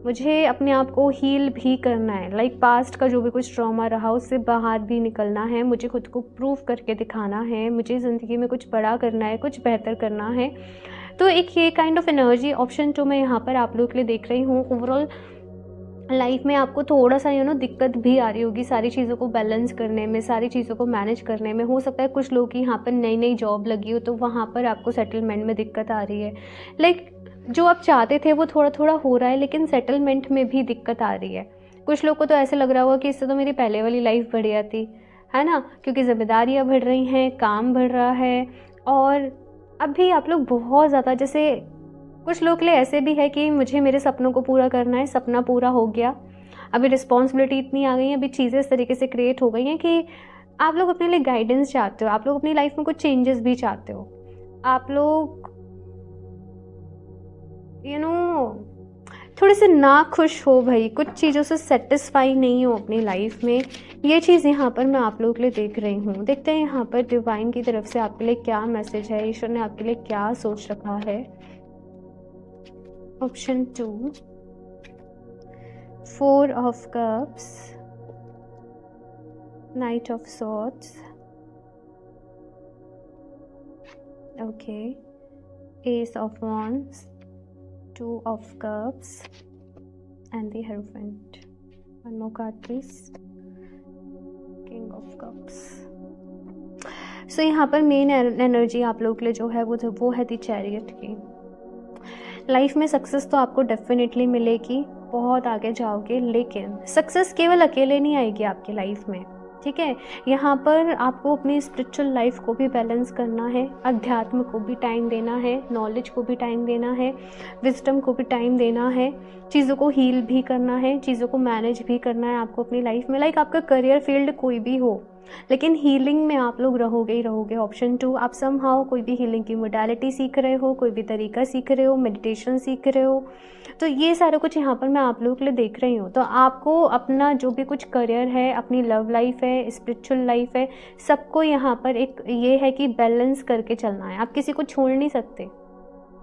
मुझे अपने आप को हील भी करना है। लाइक पास्ट का जो भी कुछ ट्रॉमा रहा उससे बाहर भी निकलना है, मुझे खुद को प्रूव करके दिखाना है, मुझे ज़िंदगी में कुछ बड़ा करना है, कुछ बेहतर करना है। तो एक ये काइंड ऑफ एनर्जी ऑप्शन 2 मैं यहाँ पर आप लोगों के लिए देख रही हूँ। ओवरऑल लाइफ में आपको थोड़ा-सा दिक्कत भी आ रही होगी सारी चीज़ों को बैलेंस करने में, सारी चीज़ों को मैनेज करने में। हो सकता है कुछ लोग की यहाँ पर नई-नई जॉब लगी हो, तो वहाँ पर आपको सेटलमेंट में दिक्कत आ रही है। लाइक जो आप चाहते थे वो थोड़ा-थोड़ा हो रहा है, लेकिन सेटलमेंट में भी दिक्कत आ रही है। कुछ लोग को तो ऐसे लग रहा होगा कि इससे तो मेरी पहले वाली लाइफ बढ़िया थी, है ना? क्योंकि ज़िम्मेदारियाँ बढ़ रही हैं, काम बढ़ रहा है और अभी आप लोग बहुत ज़्यादा, जैसे कुछ लोग के लिए ऐसे भी है कि मुझे मेरे सपनों को पूरा करना है, सपना पूरा हो गया, अभी रिस्पॉन्सिबिलिटी इतनी आ गई है, अभी चीज़ें इस तरीके से क्रिएट हो गई हैं कि आप लोग अपने लिए गाइडेंस चाहते हो, आप लोग अपनी लाइफ में कुछ चेंजेस भी चाहते हो, आप लोग थोड़े से ना खुश हो भाई, कुछ चीज़ों से सेटिस्फाई नहीं हो अपनी लाइफ में। ये चीज़ यहाँ पर मैं आप लोगों के लिए देख रही हूँ। देखते हैं यहाँ पर डिवाइन की तरफ से आपके लिए क्या मैसेज है, ईश्वर ने आपके लिए क्या सोच रखा है। Option 2, 4 of cups, night of swords, okay, S of wands, 2 of cups and the Hierophant. One more card please. King of cups. So यहाँ पर मेन एनर्जी आप लोगों के लिए जो है वो है दी चैरियट की। लाइफ में सक्सेस तो आपको डेफिनेटली मिलेगी, बहुत आगे जाओगे, लेकिन सक्सेस केवल अकेले नहीं आएगी आपकी लाइफ में, ठीक है? यहाँ पर आपको अपनी स्पिरिचुअल लाइफ को भी बैलेंस करना है, अध्यात्म को भी टाइम देना है, नॉलेज को भी टाइम देना है, विजडम को भी टाइम देना है, चीज़ों को हील भी करना है, चीज़ों को मैनेज भी करना है आपको अपनी लाइफ में। लाइक आपका करियर फील्ड कोई भी हो, लेकिन हीलिंग में आप लोग रहोगे ही रहोगे। ऑप्शन 2, आप समहाउ कोई भी हीलिंग की मोडालिटी सीख रहे हो, कोई भी तरीका सीख रहे हो, मेडिटेशन सीख रहे हो, तो ये सारा कुछ यहाँ पर मैं आप लोगों के लिए देख रही हूँ। तो आपको अपना जो भी कुछ करियर है, अपनी लव लाइफ है, स्पिरिचुअल लाइफ है, सबको यहाँ पर एक ये है कि बैलेंस करके चलना है। आप किसी को छोड़ नहीं सकते,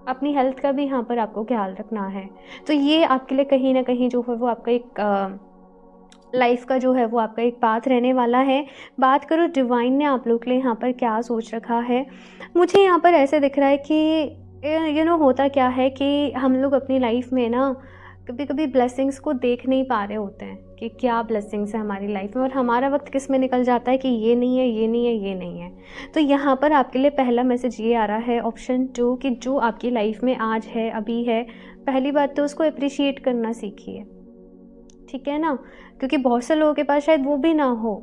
अपनी हेल्थ का भी यहाँ पर आपको ख्याल रखना है। तो ये आपके लिए कहीं ना कहीं जो है वो आपका एक लाइफ का जो है वो आपका एक पाथ रहने वाला है। बात करो डिवाइन ने आप लोग के लिए यहाँ पर क्या सोच रखा है, मुझे यहाँ पर ऐसे दिख रहा है कि होता क्या है कि हम लोग अपनी लाइफ में ना कभी कभी ब्लेसिंग्स को देख नहीं पा रहे होते हैं कि क्या ब्लेसिंग्स है हमारी लाइफ में, और हमारा वक्त किस में निकल जाता है कि ये नहीं है, ये नहीं है, ये नहीं है। तो यहाँ पर आपके लिए पहला मैसेज ये आ रहा है ऑप्शन 2 कि जो आपकी लाइफ में आज है, अभी है, पहली बात तो उसको अप्रिशिएट करना सीखिए, ठीक है ना? क्योंकि बहुत से लोगों के पास शायद वो भी ना हो,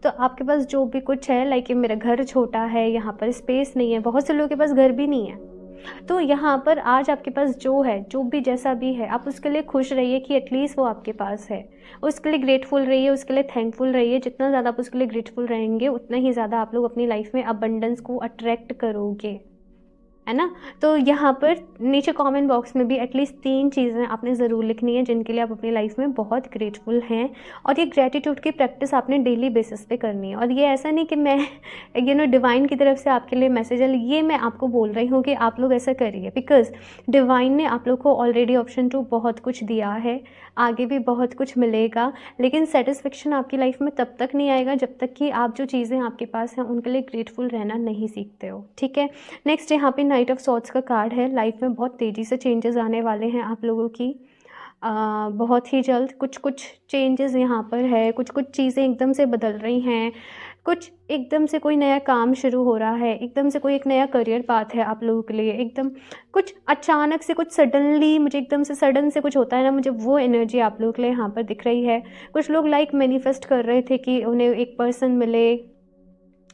तो आपके पास जो भी कुछ है, लाइक मेरा घर छोटा है, यहाँ पर स्पेस नहीं है, बहुत से लोगों के पास घर भी नहीं है, तो यहाँ पर आज आपके पास जो है, जो भी जैसा भी है, आप उसके लिए खुश रहिए कि एटलीस्ट वो आपके पास है, उसके लिए ग्रेटफुल रहिए, उसके लिए थैंकफुल रहिए। जितना ज़्यादा आप उसके लिए ग्रेटफुल रहेंगे, उतना ही ज़्यादा आप लोग अपनी लाइफ में अबंडेंस को अट्रैक्ट करोगे, है ना? तो यहाँ पर नीचे कमेंट बॉक्स में भी एटलीस्ट 3 चीज़ें आपने ज़रूर लिखनी है जिनके लिए आप अपनी लाइफ में बहुत ग्रेटफुल हैं, और ये ग्रेटिट्यूड की प्रैक्टिस आपने डेली बेसिस पे करनी है। और ये ऐसा नहीं कि मैं डिवाइन की तरफ से आपके लिए मैसेज है, ये मैं आपको बोल रही हूँ कि आप लोग ऐसा करिए, बिकॉज डिवाइन ने आप लोग को ऑलरेडी ऑप्शन 2 बहुत कुछ दिया है, आगे भी बहुत कुछ मिलेगा, लेकिन सेटिस्फेक्शन आपकी लाइफ में तब तक नहीं आएगा जब तक कि आप जो चीज़ें आपके पास हैं उनके लिए ग्रेटफुल रहना नहीं सीखते हो, ठीक है? नेक्स्ट यहाँ पे नाइट ऑफ सॉर्ड्स का कार्ड है। लाइफ में बहुत तेज़ी से चेंजेस आने वाले हैं आप लोगों की, बहुत ही जल्द कुछ कुछ चेंजेस यहाँ पर है, कुछ कुछ चीज़ें एकदम से बदल रही हैं, कुछ एकदम से कोई नया काम शुरू हो रहा है, एकदम से कोई एक नया करियर पाथ है आप लोगों के लिए, एकदम कुछ अचानक से, कुछ सडनली, मुझे एकदम से सडन से कुछ होता है ना, मुझे वो एनर्जी आप लोगों के लिए यहाँ पर दिख रही है। कुछ लोग लाइक मैनिफेस्ट कर रहे थे कि उन्हें एक पर्सन मिले,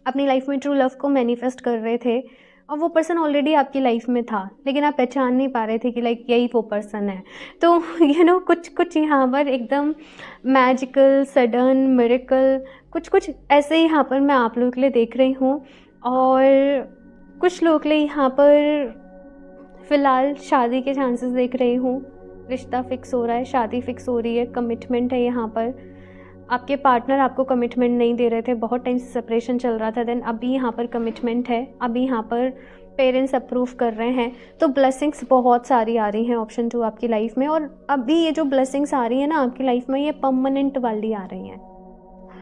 अपनी लाइफ में ट्रू लव को मैनिफेस्ट कर रहे थे, और वो पर्सन ऑलरेडी आपकी लाइफ में था, लेकिन आप पहचान नहीं पा रहे थे कि लाइक यही वो पर्सन है। तो कुछ कुछ यहाँ पर एकदम मैजिकल, सडन, मिरेकल, कुछ कुछ ऐसे ही यहाँ पर मैं आप लोगों के लिए देख रही हूँ। और कुछ लोगों के लिए यहाँ पर फ़िलहाल शादी के चांसेस देख रही हूँ, रिश्ता फिक्स हो रहा है, शादी फिक्स हो रही है, कमिटमेंट है यहाँ पर। आपके पार्टनर आपको कमिटमेंट नहीं दे रहे थे, बहुत टाइम से सेपरेशन चल रहा था, देन अभी यहाँ पर कमिटमेंट है, अभी यहाँ पर पेरेंट्स अप्रूव कर रहे हैं, तो ब्लेसिंग्स बहुत सारी आ रही हैं ऑप्शन 2 आपकी लाइफ में। और अभी ये जो ब्लेसिंग्स आ रही है ना आपकी लाइफ में, ये परमानेंट वाली आ रही हैं,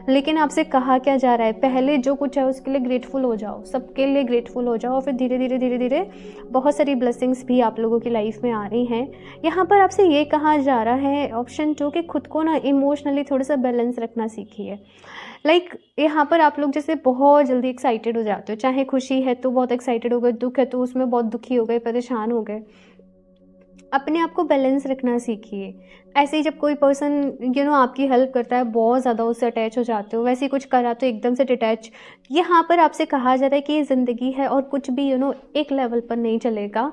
लेकिन आपसे कहा क्या जा रहा है, पहले जो कुछ है उसके लिए ग्रेटफुल हो जाओ, सबके लिए ग्रेटफुल हो जाओ, और फिर धीरे धीरे धीरे धीरे बहुत सारी ब्लेसिंग्स भी आप लोगों की लाइफ में आ रही हैं। यहाँ पर आपसे ये कहा जा रहा है ऑप्शन 2 कि खुद को ना इमोशनली थोड़ा सा बैलेंस रखना सीखिए। यहाँ पर आप लोग जैसे बहुत जल्दी एक्साइटेड हो जाते हो, चाहे खुशी है तो बहुत एक्साइटेड हो गए, दुख है तो उसमें बहुत दुखी हो गए, परेशान हो गए। अपने आप को बैलेंस रखना सीखिए। ऐसे ही जब कोई पर्सन आपकी हेल्प करता है, बहुत ज़्यादा उससे अटैच हो जाते हो, वैसे ही कुछ करा तो एकदम से डिटैच। यहाँ पर आपसे कहा जा रहा है कि ये ज़िंदगी है और कुछ भी एक लेवल पर नहीं चलेगा,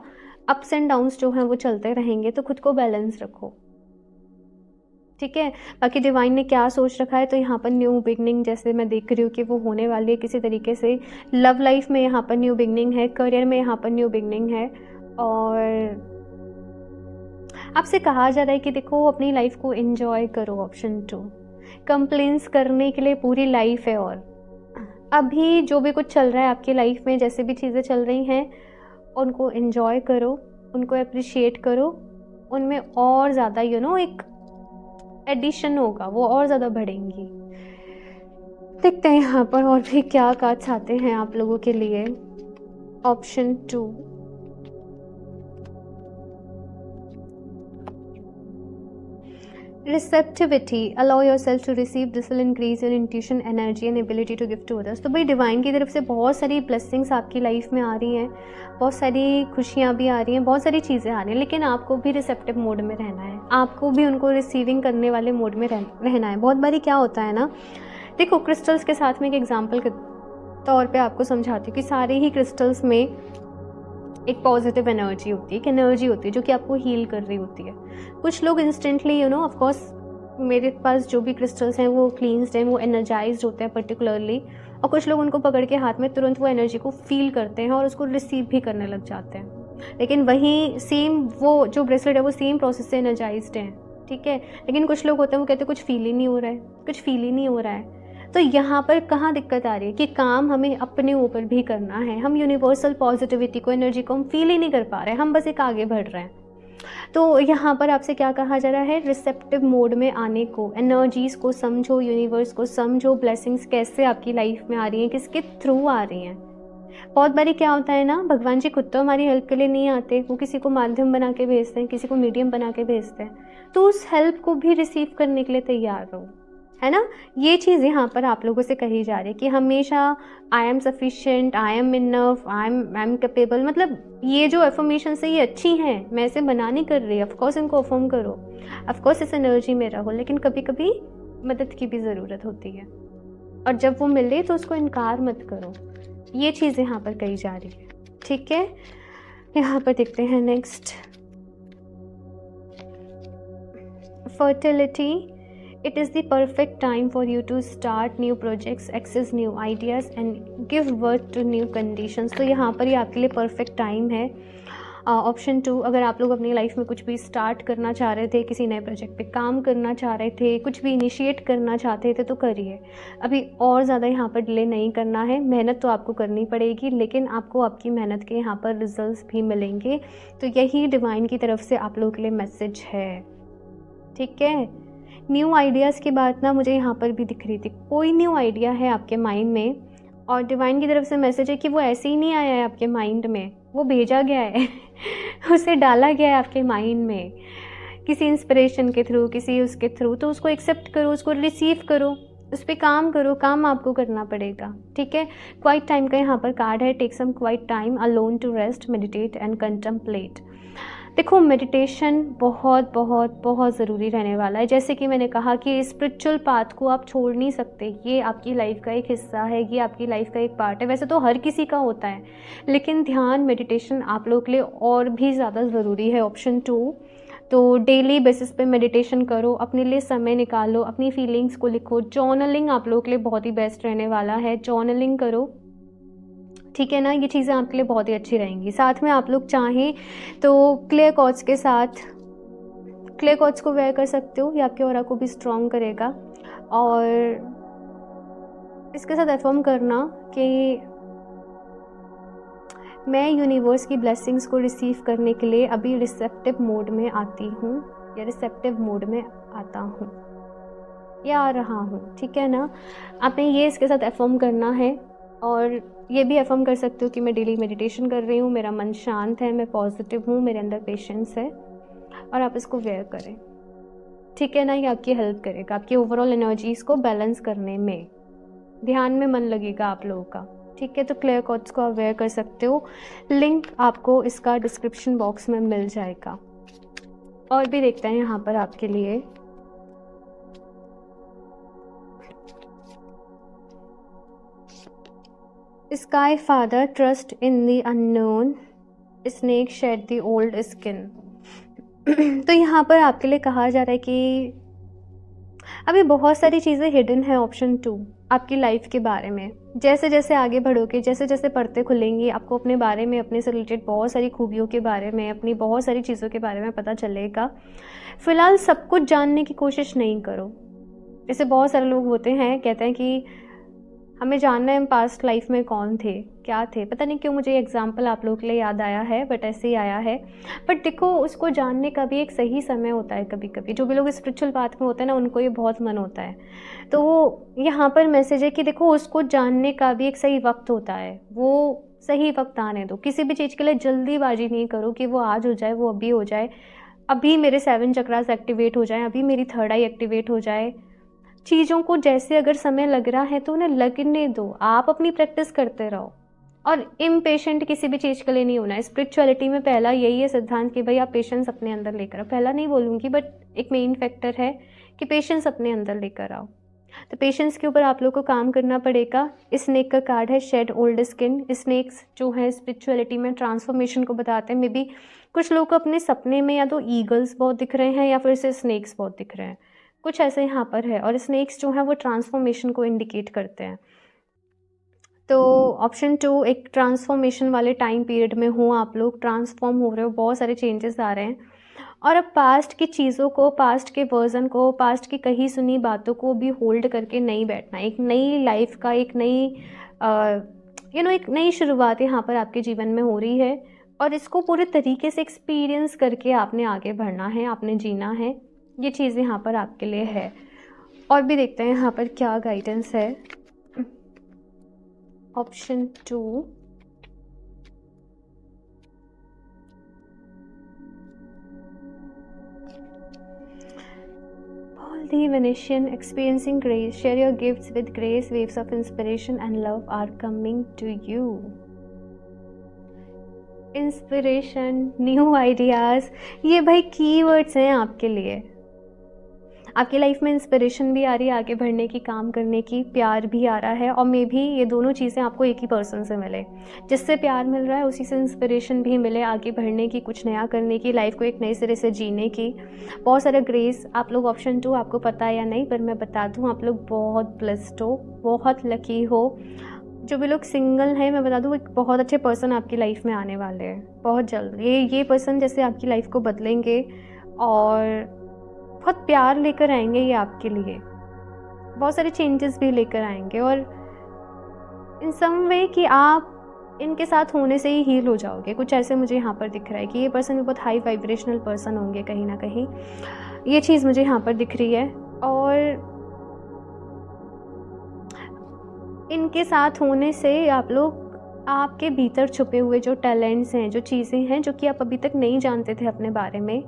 अप्स एंड डाउन्स जो हैं वो चलते रहेंगे, तो खुद को बैलेंस रखो, ठीक है। बाकी डिवाइन ने क्या सोच रखा है, तो यहाँ पर न्यू बिगनिंग जैसे मैं देख रही हूँ कि वो होने वाली है किसी तरीके से। लव लाइफ में यहाँ पर न्यू बिगनिंग है, करियर में यहाँ पर न्यू बिगनिंग है, और आपसे कहा जा रहा है कि देखो अपनी लाइफ को एंजॉय करो। ऑप्शन 2, कंप्लेंट्स करने के लिए पूरी लाइफ है, और अभी जो भी कुछ चल रहा है आपकी लाइफ में, जैसे भी चीज़ें चल रही हैं उनको एंजॉय करो, उनको अप्रिशिएट करो, उनमें और ज़्यादा एक एडिशन होगा, वो और ज़्यादा बढ़ेंगी। देखते हैं यहाँ पर और भी क्या कार्ड्स आते हैं आप लोगों के लिए। Option 2, receptivity, allow yourself to receive, this will increase your intuition, energy and ability to give to others. तो भाई डिवाइन की तरफ से बहुत सारी ब्लेसिंग्स आपकी लाइफ में आ रही हैं, बहुत सारी खुशियाँ भी आ रही हैं, बहुत सारी चीज़ें आ रही हैं, लेकिन आपको भी रिसेप्टिव मोड में रहना है, आपको भी उनको रिसीविंग करने वाले मोड में रहना है। बहुत बारी क्या होता है ना, देखो क्रिस्टल्स के साथ में एक एग्जाम्पल के तौर पर आपको समझाती हूँ कि सारे ही क्रिस्टल्स में एक पॉजिटिव एनर्जी होती है, एक एनर्जी होती है जो कि आपको हील कर रही होती है। कुछ लोग इंस्टेंटली ऑफ कोर्स मेरे पास जो भी क्रिस्टल्स हैं वो क्लींस्ड हैं, वो एनर्जाइज्ड होते हैं पर्टिकुलरली, और कुछ लोग उनको पकड़ के हाथ में तुरंत वो एनर्जी को फील करते हैं और उसको रिसीव भी करने लग जाते हैं। लेकिन वहीं सेम वो जो ब्रेसलेट है वो सेम प्रोसेस से एनर्जाइज्ड है, ठीक है। लेकिन कुछ लोग होते हैं वो कहते हैं कुछ फील ही नहीं हो रहा है, कुछ फील ही नहीं हो रहा है। तो यहाँ पर कहाँ दिक्कत आ रही है कि काम हमें अपने ऊपर भी करना है। हम यूनिवर्सल पॉजिटिविटी को, एनर्जी को हम फील ही नहीं कर पा रहे हैं, हम बस एक आगे बढ़ रहे हैं। तो यहाँ पर आपसे क्या कहा जा रहा है, रिसेप्टिव मोड में आने को, एनर्जीज़ को समझो, यूनिवर्स को समझो, ब्लेसिंग्स कैसे आपकी लाइफ में आ रही हैं, किसके थ्रू आ रही हैं। बहुत बारी क्या होता है ना, भगवान जी खुद तो हमारी हेल्प के लिए नहीं आते, वो किसी को माध्यम बना के भेजते हैं, किसी को मीडियम बना के भेजते हैं। तो उस हेल्प को भी रिसीव करने के लिए तैयार रहो, है ना। ये चीज़ यहाँ पर आप लोगों से कही जा रही है कि हमेशा I am sufficient, I am enough, I am capable, मतलब ये जो एफर्मेशंस है ये अच्छी हैं, मैं इसे मना नहीं कर रही, ऑफकोर्स इनको अफर्म करो, ऑफकोर्स इस एनर्जी में रहो, लेकिन कभी कभी मदद की भी ज़रूरत होती है, और जब वो मिले तो उसको इनकार मत करो। ये चीज़ यहाँ पर कही जा रही है, ठीक है। यहाँ पर देखते हैं next, fertility, it is the perfect time for you to start new projects, access new ideas and give birth to new conditions। तो यहाँ पर ये आपके लिए परफेक्ट टाइम है। ऑप्शन 2, अगर आप लोग अपनी लाइफ में कुछ भी स्टार्ट करना चाह रहे थे, किसी नए प्रोजेक्ट पे काम करना चाह रहे थे, कुछ भी इनिशिएट करना चाहते थे, तो करिए। अभी और ज़्यादा यहाँ पर डिले नहीं करना है। मेहनत तो आपको करनी पड़ेगी, लेकिन आपको आपकी मेहनत के यहाँ पर रिजल्ट्स भी मिलेंगे। तो यही डिवाइन की तरफ से आप लोगों के लिए मैसेज है, ठीक है। न्यू आइडियाज़ की बात ना मुझे यहाँ पर भी दिख रही थी, कोई न्यू आइडिया है आपके माइंड में, और डिवाइन की तरफ से मैसेज है कि वो ऐसे ही नहीं आया है आपके माइंड में, वो भेजा गया है उसे डाला गया है आपके माइंड में किसी इंस्पिरेशन के थ्रू, किसी उसके थ्रू। तो उसको एक्सेप्ट करो, उसको रिसीव करो, उस पर काम करो, काम आपको करना पड़ेगा, ठीक है। क्वाइट टाइम का यहाँ पर कार्ड है, take some quiet time alone to rest, meditate and contemplate. देखो मेडिटेशन बहुत बहुत बहुत ज़रूरी रहने वाला है। जैसे कि मैंने कहा कि स्पिरिचुअल पाथ को आप छोड़ नहीं सकते, ये आपकी लाइफ का एक हिस्सा है, ये आपकी लाइफ का एक पार्ट है। वैसे तो हर किसी का होता है, लेकिन ध्यान, मेडिटेशन आप लोग के लिए और भी ज़्यादा ज़रूरी है। ऑप्शन 2, तो डेली बेसिस पे मेडिटेशन करो, अपने लिए समय निकालो, अपनी फीलिंग्स को लिखो। जर्नलिंग आप लोगों के लिए बहुत ही बेस्ट रहने वाला है, जर्नलिंग करो, ठीक है ना। ये चीज़ें आपके लिए बहुत ही अच्छी रहेंगी। साथ में आप लोग चाहें तो क्लियर कॉर्ड्स के साथ क्लियर कॉर्ड्स को वेयर कर सकते हो, ये आपके ऑरा को भी स्ट्रॉन्ग करेगा। और इसके साथ अफर्म करना कि मैं यूनिवर्स की ब्लेसिंग्स को रिसीव करने के लिए अभी रिसेप्टिव मोड में आती हूँ या रिसेप्टिव मोड में आता हूँ। या आ रहा हूँ, ठीक है ना। आपने ये इसके साथ अफर्म करना है, और ये भी अफर्म कर सकते हो कि मैं डेली मेडिटेशन कर रही हूँ, मेरा मन शांत है, मैं पॉजिटिव हूँ, मेरे अंदर पेशेंस है, और आप इसको वेयर करें, ठीक है ना। ये आपकी हेल्प करेगा, आपकी ओवरऑल एनर्जीज़ को बैलेंस करने में, ध्यान में मन लगेगा आप लोगों का, ठीक है। तो क्लियर कॉर्ड्स को आप वेयर कर सकते हो, लिंक आपको इसका डिस्क्रिप्शन बॉक्स में मिल जाएगा। और भी देखते हैं यहाँ पर आपके लिए। Sky father trust in the unknown, snake shed the old skin. तो यहाँ पर आपके लिए कहा जा रहा है कि अभी बहुत सारी चीज़ें हिडन है, ऑप्शन 2 आपकी लाइफ के बारे में। जैसे जैसे आगे बढ़ोगे, जैसे जैसे पढ़ते खुलेंगी, आपको अपने बारे में, अपने से रिलेटेड बहुत सारी खूबियों के बारे में, अपनी बहुत सारी चीज़ों के बारे में पता चलेगा। फ़िलहाल सब कुछ जानने की कोशिश नहीं करो। जैसे बहुत सारे लोग होते हैं, कहते हैं कि हमें जानना है हम पास्ट लाइफ में कौन थे, क्या थे। पता नहीं क्यों मुझे एग्जाम्पल आप लोगों के लिए याद आया है, बट ऐसे ही आया है। बट देखो, उसको जानने का भी एक सही समय होता है। कभी कभी जो भी लोग स्पिरिचुअल पाथ में होते हैं ना, उनको ये बहुत मन होता है। तो वो यहाँ पर मैसेज है कि देखो, उसको जानने का भी एक सही वक्त होता है, वो सही वक्त आने दो। किसी भी चीज़ के लिए जल्दीबाजी नहीं करो कि वो आज हो जाए, वो अभी हो जाए, अभी मेरे 7 चक्रास एक्टिवेट हो जाए, अभी मेरी 3rd आई एक्टिवेट हो जाए। चीज़ों को जैसे अगर समय लग रहा है तो उन्हें लगने दो, आप अपनी प्रैक्टिस करते रहो, और इम्पेशेंट किसी भी चीज़ के लिए नहीं होना है। स्पिरिचुअलिटी में पहला यही है सिद्धांत कि भाई आप पेशेंस अपने अंदर लेकर आओ। पहला नहीं बोलूँगी, बट एक मेन फैक्टर है कि पेशेंस अपने अंदर लेकर आओ। तो पेशेंस के ऊपर आप लोग को काम करना पड़ेगा। स्नेक का कार्ड है शेड ओल्ड स्किन। स्नेक्स जो है स्पिरिचुअलिटी में ट्रांसफॉर्मेशन को बताते हैं। मे बी कुछ लोग को अपने सपने में या तो ईगल्स बहुत दिख रहे हैं, या फिर से स्नेक्स बहुत दिख रहे हैं, कुछ ऐसे यहाँ पर है। और स्नेक्स जो है वो ट्रांसफॉर्मेशन को इंडिकेट करते हैं। तो ऑप्शन 2, एक ट्रांसफॉर्मेशन वाले टाइम पीरियड में हो, आप लोग ट्रांसफॉर्म हो रहे हो, बहुत सारे चेंजेस आ रहे हैं। और अब पास्ट की चीज़ों को, पास्ट के वर्जन को, पास्ट की कही सुनी बातों को भी होल्ड करके नहीं बैठना। एक नई लाइफ का, एक नई एक नई शुरुआत यहाँ पर आपके जीवन में हो रही है, और इसको पूरे तरीके से एक्सपीरियंस करके आपने आगे बढ़ना है, आपने जीना है। ये चीज़ यहाँ पर आपके लिए है। और भी देखते हैं यहाँ पर क्या गाइडेंस है। Option 2, all the Venetian experiencing grace, share your gifts with grace, waves of inspiration and love are coming to you। Inspiration, new ideas, ये भाई कीवर्ड्स हैं आपके लिए। आपकी लाइफ में इंस्पिरेशन भी आ रही है आगे बढ़ने की, काम करने की, प्यार भी आ रहा है, और मे भी ये दोनों चीज़ें आपको एक ही पर्सन से मिले। जिससे प्यार मिल रहा है उसी से इंस्पिरेशन भी मिले आगे बढ़ने की, कुछ नया करने की, लाइफ को एक नए सिरे से जीने की। बहुत सारा ग्रेस। आप लोग ऑप्शन 2 आपको पता है या नहीं, पर मैं बता दूँ, आप लोग बहुत ब्लेस्ड हो, बहुत लकी हो। जो भी लोग सिंगल हैं, मैं बता दूँ, एक बहुत अच्छे पर्सन आपकी लाइफ में आने वाले हैं बहुत जल्द। ये पर्सन जैसे आपकी लाइफ को बदलेंगे, और बहुत प्यार लेकर आएंगे ये आपके लिए, बहुत सारे चेंजेस भी लेकर आएंगे, और इन सम वे कि आप इनके साथ होने से ही हील हो जाओगे। कुछ ऐसे मुझे यहाँ पर दिख रहा है कि ये पर्सन भी बहुत हाई वाइब्रेशनल पर्सन होंगे कहीं ना कहीं, ये चीज़ मुझे यहाँ पर दिख रही है। और इनके साथ होने से आप लोग, आपके भीतर छुपे हुए जो टैलेंट्स हैं, जो चीज़ें हैं जो कि आप अभी तक नहीं जानते थे अपने बारे में,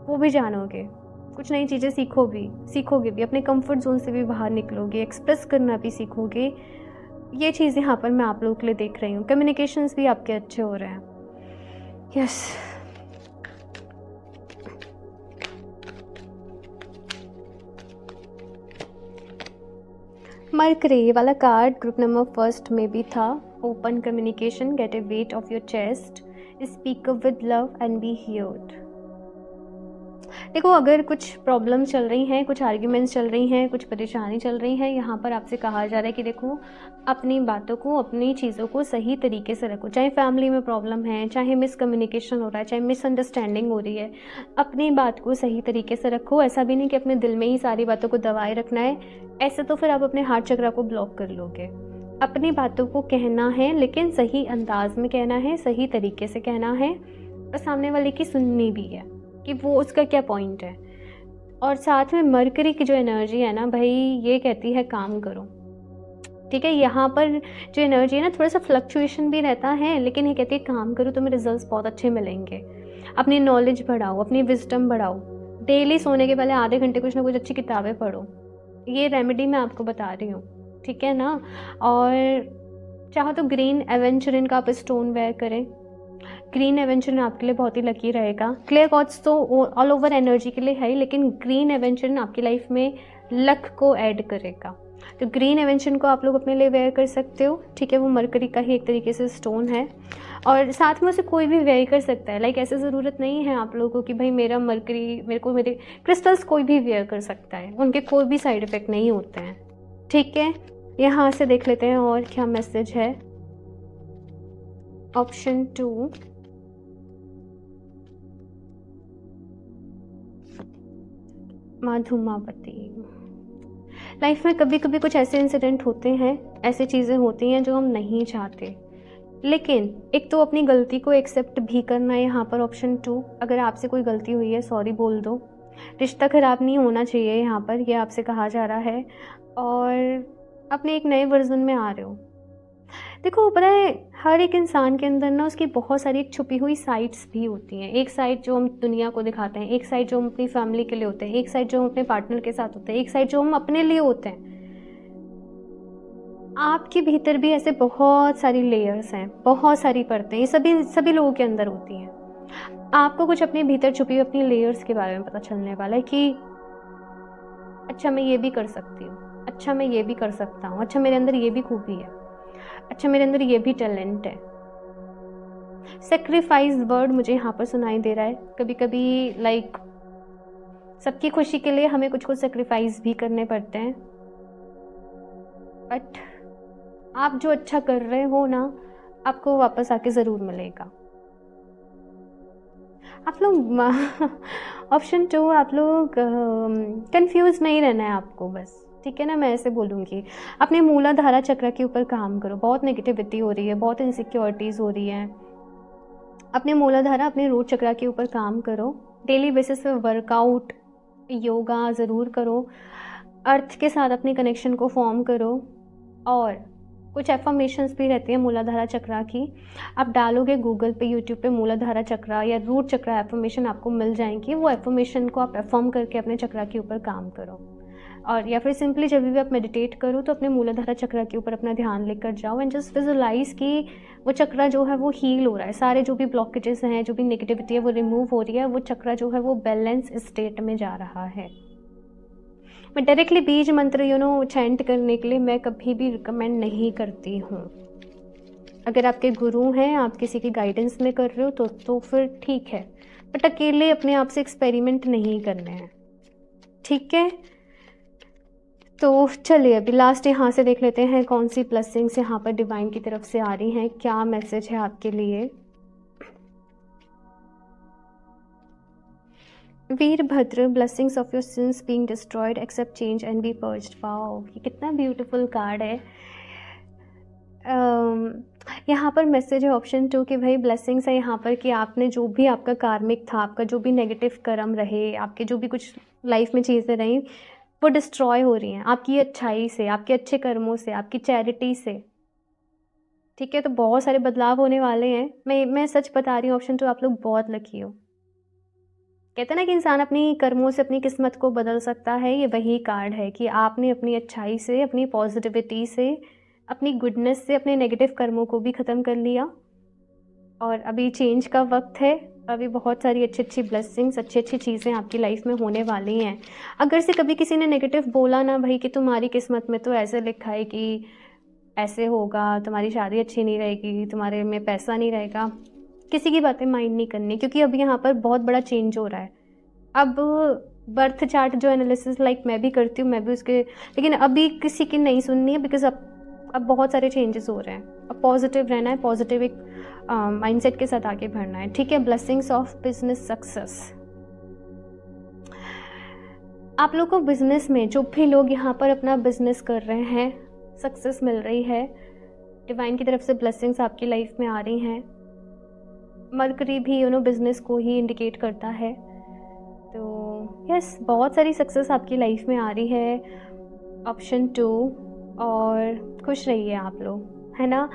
वो भी जानोगे। कुछ नई चीज़ें सीखोगे भी, अपने कंफर्ट जोन से भी बाहर निकलोगे, एक्सप्रेस करना भी सीखोगे। ये चीज़ यहाँ पर मैं आप लोगों के लिए देख रही हूँ। कम्युनिकेशंस भी आपके अच्छे हो रहे हैं। यस, मरकरी वाला कार्ड ग्रुप नंबर 1 में भी था। Open communication, get a weight off your chest, speak up with love and be heard. देखो, अगर कुछ प्रॉब्लम चल रही हैं, कुछ आर्ग्यूमेंट्स चल रही हैं, कुछ परेशानी चल रही है, यहाँ पर आपसे कहा जा रहा है कि देखो, अपनी बातों को, अपनी चीज़ों को सही तरीके से रखो। चाहे फैमिली में प्रॉब्लम है, चाहे मिसकम्युनिकेशन हो रहा है, चाहे मिसअंडरस्टैंडिंग हो रही है, अपनी बात को सही तरीके से रखो। ऐसा भी नहीं कि अपने दिल में ही सारी बातों को दबाए रखना है, ऐसे तो फिर आप अपने हार्ट चक्र को ब्लॉक कर लोगे। अपनी बातों को कहना है, लेकिन सही अंदाज में कहना है, सही तरीके से कहना है, और सामने वाले की सुननी भी है कि वो उसका क्या पॉइंट है। और साथ में मरकरी की जो एनर्जी है ना भाई, ये कहती है काम करो। ठीक है, यहाँ पर जो एनर्जी है ना, थोड़ा सा फ्लक्चुएशन भी रहता है, लेकिन ये कहती है काम करो, तुम्हें रिजल्ट्स बहुत अच्छे मिलेंगे। अपनी नॉलेज बढ़ाओ, अपनी विजडम बढ़ाओ। डेली सोने के पहले आधे घंटे कुछ ना कुछ अच्छी किताबें पढ़ो। ये रेमेडी मैं आपको बता रही हूँ, ठीक है ना। और चाहो तो ग्रीन एवेंचुरिन का आप स्टोन वेयर करें। ग्रीन एवेंचुरिन आपके लिए बहुत ही लकी रहेगा। क्लियर क्वार्ट्ज तो ऑल ओवर एनर्जी के लिए है ही, लेकिन ग्रीन एवेंचुरिन आपकी लाइफ में लक को ऐड करेगा। तो ग्रीन एवेंचुरिन को आप लोग अपने लिए वेयर कर सकते हो, ठीक है। वो मरकरी का ही एक तरीके से स्टोन है, और साथ में उसे कोई भी वेयर कर सकता है। लाइक ऐसे ज़रूरत नहीं है आप लोगों को कि भाई मेरा मरकरी, मेरे क्रिस्टल्स कोई भी वेयर कर सकता है, उनके कोई भी साइड इफ़ेक्ट नहीं होते हैं, ठीक है। यहाँ से देख लेते हैं और क्या मैसेज है। ऑप्शन 2, मधुमावती। लाइफ में कभी कभी कुछ ऐसे इंसिडेंट होते हैं, ऐसी चीज़ें होती हैं जो हम नहीं चाहते, लेकिन एक तो अपनी गलती को एक्सेप्ट भी करना है। यहाँ पर ऑप्शन 2, अगर आपसे कोई गलती हुई है सॉरी बोल दो। रिश्ता ख़राब नहीं होना चाहिए, यहाँ पर ये आपसे कहा जा रहा है। और अपने एक नए वर्जन में आ रहे हो। देखो पता है, हर एक इंसान के अंदर ना उसकी बहुत सारी एक छुपी हुई साइड्स भी होती हैं। एक साइड जो हम दुनिया को दिखाते हैं, एक साइड जो हम अपनी फैमिली के लिए होते हैं, एक साइड जो हम अपने पार्टनर के साथ होते हैं, एक साइड जो हम अपने लिए होते हैं। आपके भीतर भी ऐसे बहुत सारी लेयर्स हैं, बहुत सारी परतें, ये सभी लोगों के अंदर होती हैं। आपको कुछ अपने भीतर छुपी हुई अपनी लेयर्स के बारे में पता चलने वाला है कि अच्छा मैं ये भी कर सकती हूँ, अच्छा मैं ये भी कर सकता हूँ, अच्छा मेरे अंदर ये भी खूबी है, अच्छा मेरे अंदर ये भी टैलेंट है। सेक्रीफाइस वर्ड मुझे यहाँ पर सुनाई दे रहा है। कभी कभी लाइक सबकी खुशी के लिए हमें कुछ सेक्रीफाइस भी करने पड़ते हैं, बट आप जो अच्छा कर रहे हो ना, आपको वापस आके ज़रूर मिलेगा। आप लोग ऑप्शन 2, आप लोग कंफ्यूज नहीं रहना है आपको बस, ठीक है ना। मैं ऐसे बोलूँगी, अपने मूलाधारा चक्र के ऊपर काम करो। बहुत नेगेटिविटी हो रही है, बहुत इनसिक्योरिटीज़ हो रही हैं। अपने मूलाधारा, अपने रूट चक्र के ऊपर काम करो। डेली बेसिस पे वर्कआउट, योगा ज़रूर करो। अर्थ के साथ अपने कनेक्शन को फॉर्म करो। और कुछ एफर्मेशंस भी रहती हैं मूलाधारा चक्र की, आप डालोगे गूगल पे, यूट्यूब पे मूलाधारा चक्र या रूट चक्र एफर्मेशन आपको मिल जाएंगी। वो एफर्मेशन को आप एफर्म करके अपने चक्र के ऊपर काम करो। और या फिर सिंपली जब भी आप मेडिटेट करो तो अपने मूलाधारा चक्र के ऊपर अपना ध्यान लेकर जाओ एंड जस्ट विजुलाइज कि वो चक्र जो है वो हील हो रहा है। सारे जो भी ब्लॉकेजेस हैं, जो भी नेगेटिविटी है वो रिमूव हो रही है। वो चक्र जो है वो बैलेंस स्टेट में जा रहा है। मैं डायरेक्टली बीज मंत्र चैंट करने के लिए मैं कभी भी रिकमेंड नहीं करती हूँ। अगर आपके गुरु हैं, आप किसी की गाइडेंस में कर रहे हो तो फिर ठीक है, बट अकेले अपने आप से एक्सपेरिमेंट नहीं करने हैं, ठीक है। तो चलिए अभी लास्ट यहाँ से देख लेते हैं कौन सी ब्लेसिंग्स यहाँ पर डिवाइन की तरफ से आ रही हैं, क्या मैसेज है आपके लिए। Virabhadra, blessings of your sins being destroyed, accept change and be purged. Wow, ये कितना ब्यूटीफुल कार्ड है। यहाँ पर मैसेज है ऑप्शन 2 कि भाई ब्लेसिंग्स है यहाँ पर कि आपने जो भी आपका कार्मिक था, आपका जो भी नेगेटिव कर्म रहे, आपके जो भी कुछ लाइफ में चीज़ें रही, वो डिस्ट्रॉय हो रही हैं आपकी अच्छाई से, आपके अच्छे कर्मों से, आपकी चैरिटी से, ठीक है। तो बहुत सारे बदलाव होने वाले हैं। मैं सच बता रही हूँ, ऑप्शन 2 आप लोग बहुत लकी हो। कहते हैं ना कि इंसान अपनी कर्मों से अपनी किस्मत को बदल सकता है। ये वही कार्ड है कि आपने अपनी अच्छाई से, अपनी पॉजिटिविटी से, अपनी गुडनेस से अपने नेगेटिव कर्मों को भी ख़त्म कर लिया और अभी चेंज का वक्त है। अभी बहुत सारी अच्छी अच्छी ब्लेसिंग्स, अच्छी अच्छी चीज़ें आपकी लाइफ में होने वाली हैं। अगर से कभी किसी ने नेगेटिव बोला ना भाई कि तुम्हारी किस्मत में तो ऐसे लिखा है कि ऐसे होगा, तुम्हारी शादी अच्छी नहीं रहेगी, तुम्हारे में पैसा नहीं रहेगा, किसी की बातें माइंड नहीं करनी, क्योंकि अब यहाँ पर बहुत बड़ा चेंज हो रहा है। अब बर्थ चार्ट जो एनालिसिस लाइक मैं भी करती हूँ, मैं भी उसके, लेकिन अभी किसी की नहीं सुननी है, बिकॉज अब बहुत सारे चेंजेस हो रहे हैं। अब पॉजिटिव रहना है, पॉजिटिव एक माइंडसेट के साथ आगे बढ़ना है, ठीक है। Blessings of business success. आप लोग को बिजनेस में जो भी लोग यहाँ पर अपना बिजनेस कर रहे हैं, सक्सेस मिल रही है। डिवाइन की तरफ से ब्लेसिंग्स आपकी लाइफ में आ रही हैं। मरकरी भी बिजनेस को ही इंडिकेट करता है। तो यस, बहुत सारी सक्सेस आपकी लाइफ में आ रही है। ऑप्शन 2। और खुश रहिए आप लोग, है ना।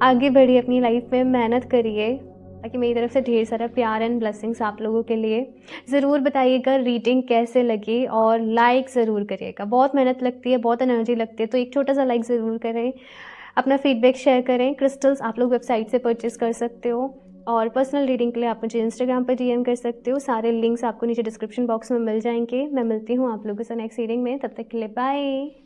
आगे बढ़िए अपनी लाइफ में, मेहनत करिए। बाकी मेरी तरफ से ढेर सारा प्यार एंड ब्लेसिंग्स आप लोगों के लिए। ज़रूर बताइएगा रीडिंग कैसे लगी और लाइक ज़रूर करिएगा। बहुत मेहनत लगती है, बहुत एनर्जी लगती है, तो एक छोटा सा लाइक ज़रूर करें। अपना फीडबैक शेयर करें। क्रिस्टल्स आप लोग वेबसाइट से परचेज़ कर सकते हो और पर्सनल रीडिंग के लिए आप मुझे इंस्टाग्राम पर डीएम कर सकते हो। सारे लिंक्स आपको नीचे डिस्क्रिप्शन बॉक्स में मिल जाएंगे। मैं मिलती हूँ आप लोगों से नेक्स्ट रीडिंग में। तब तक के लिए बाय।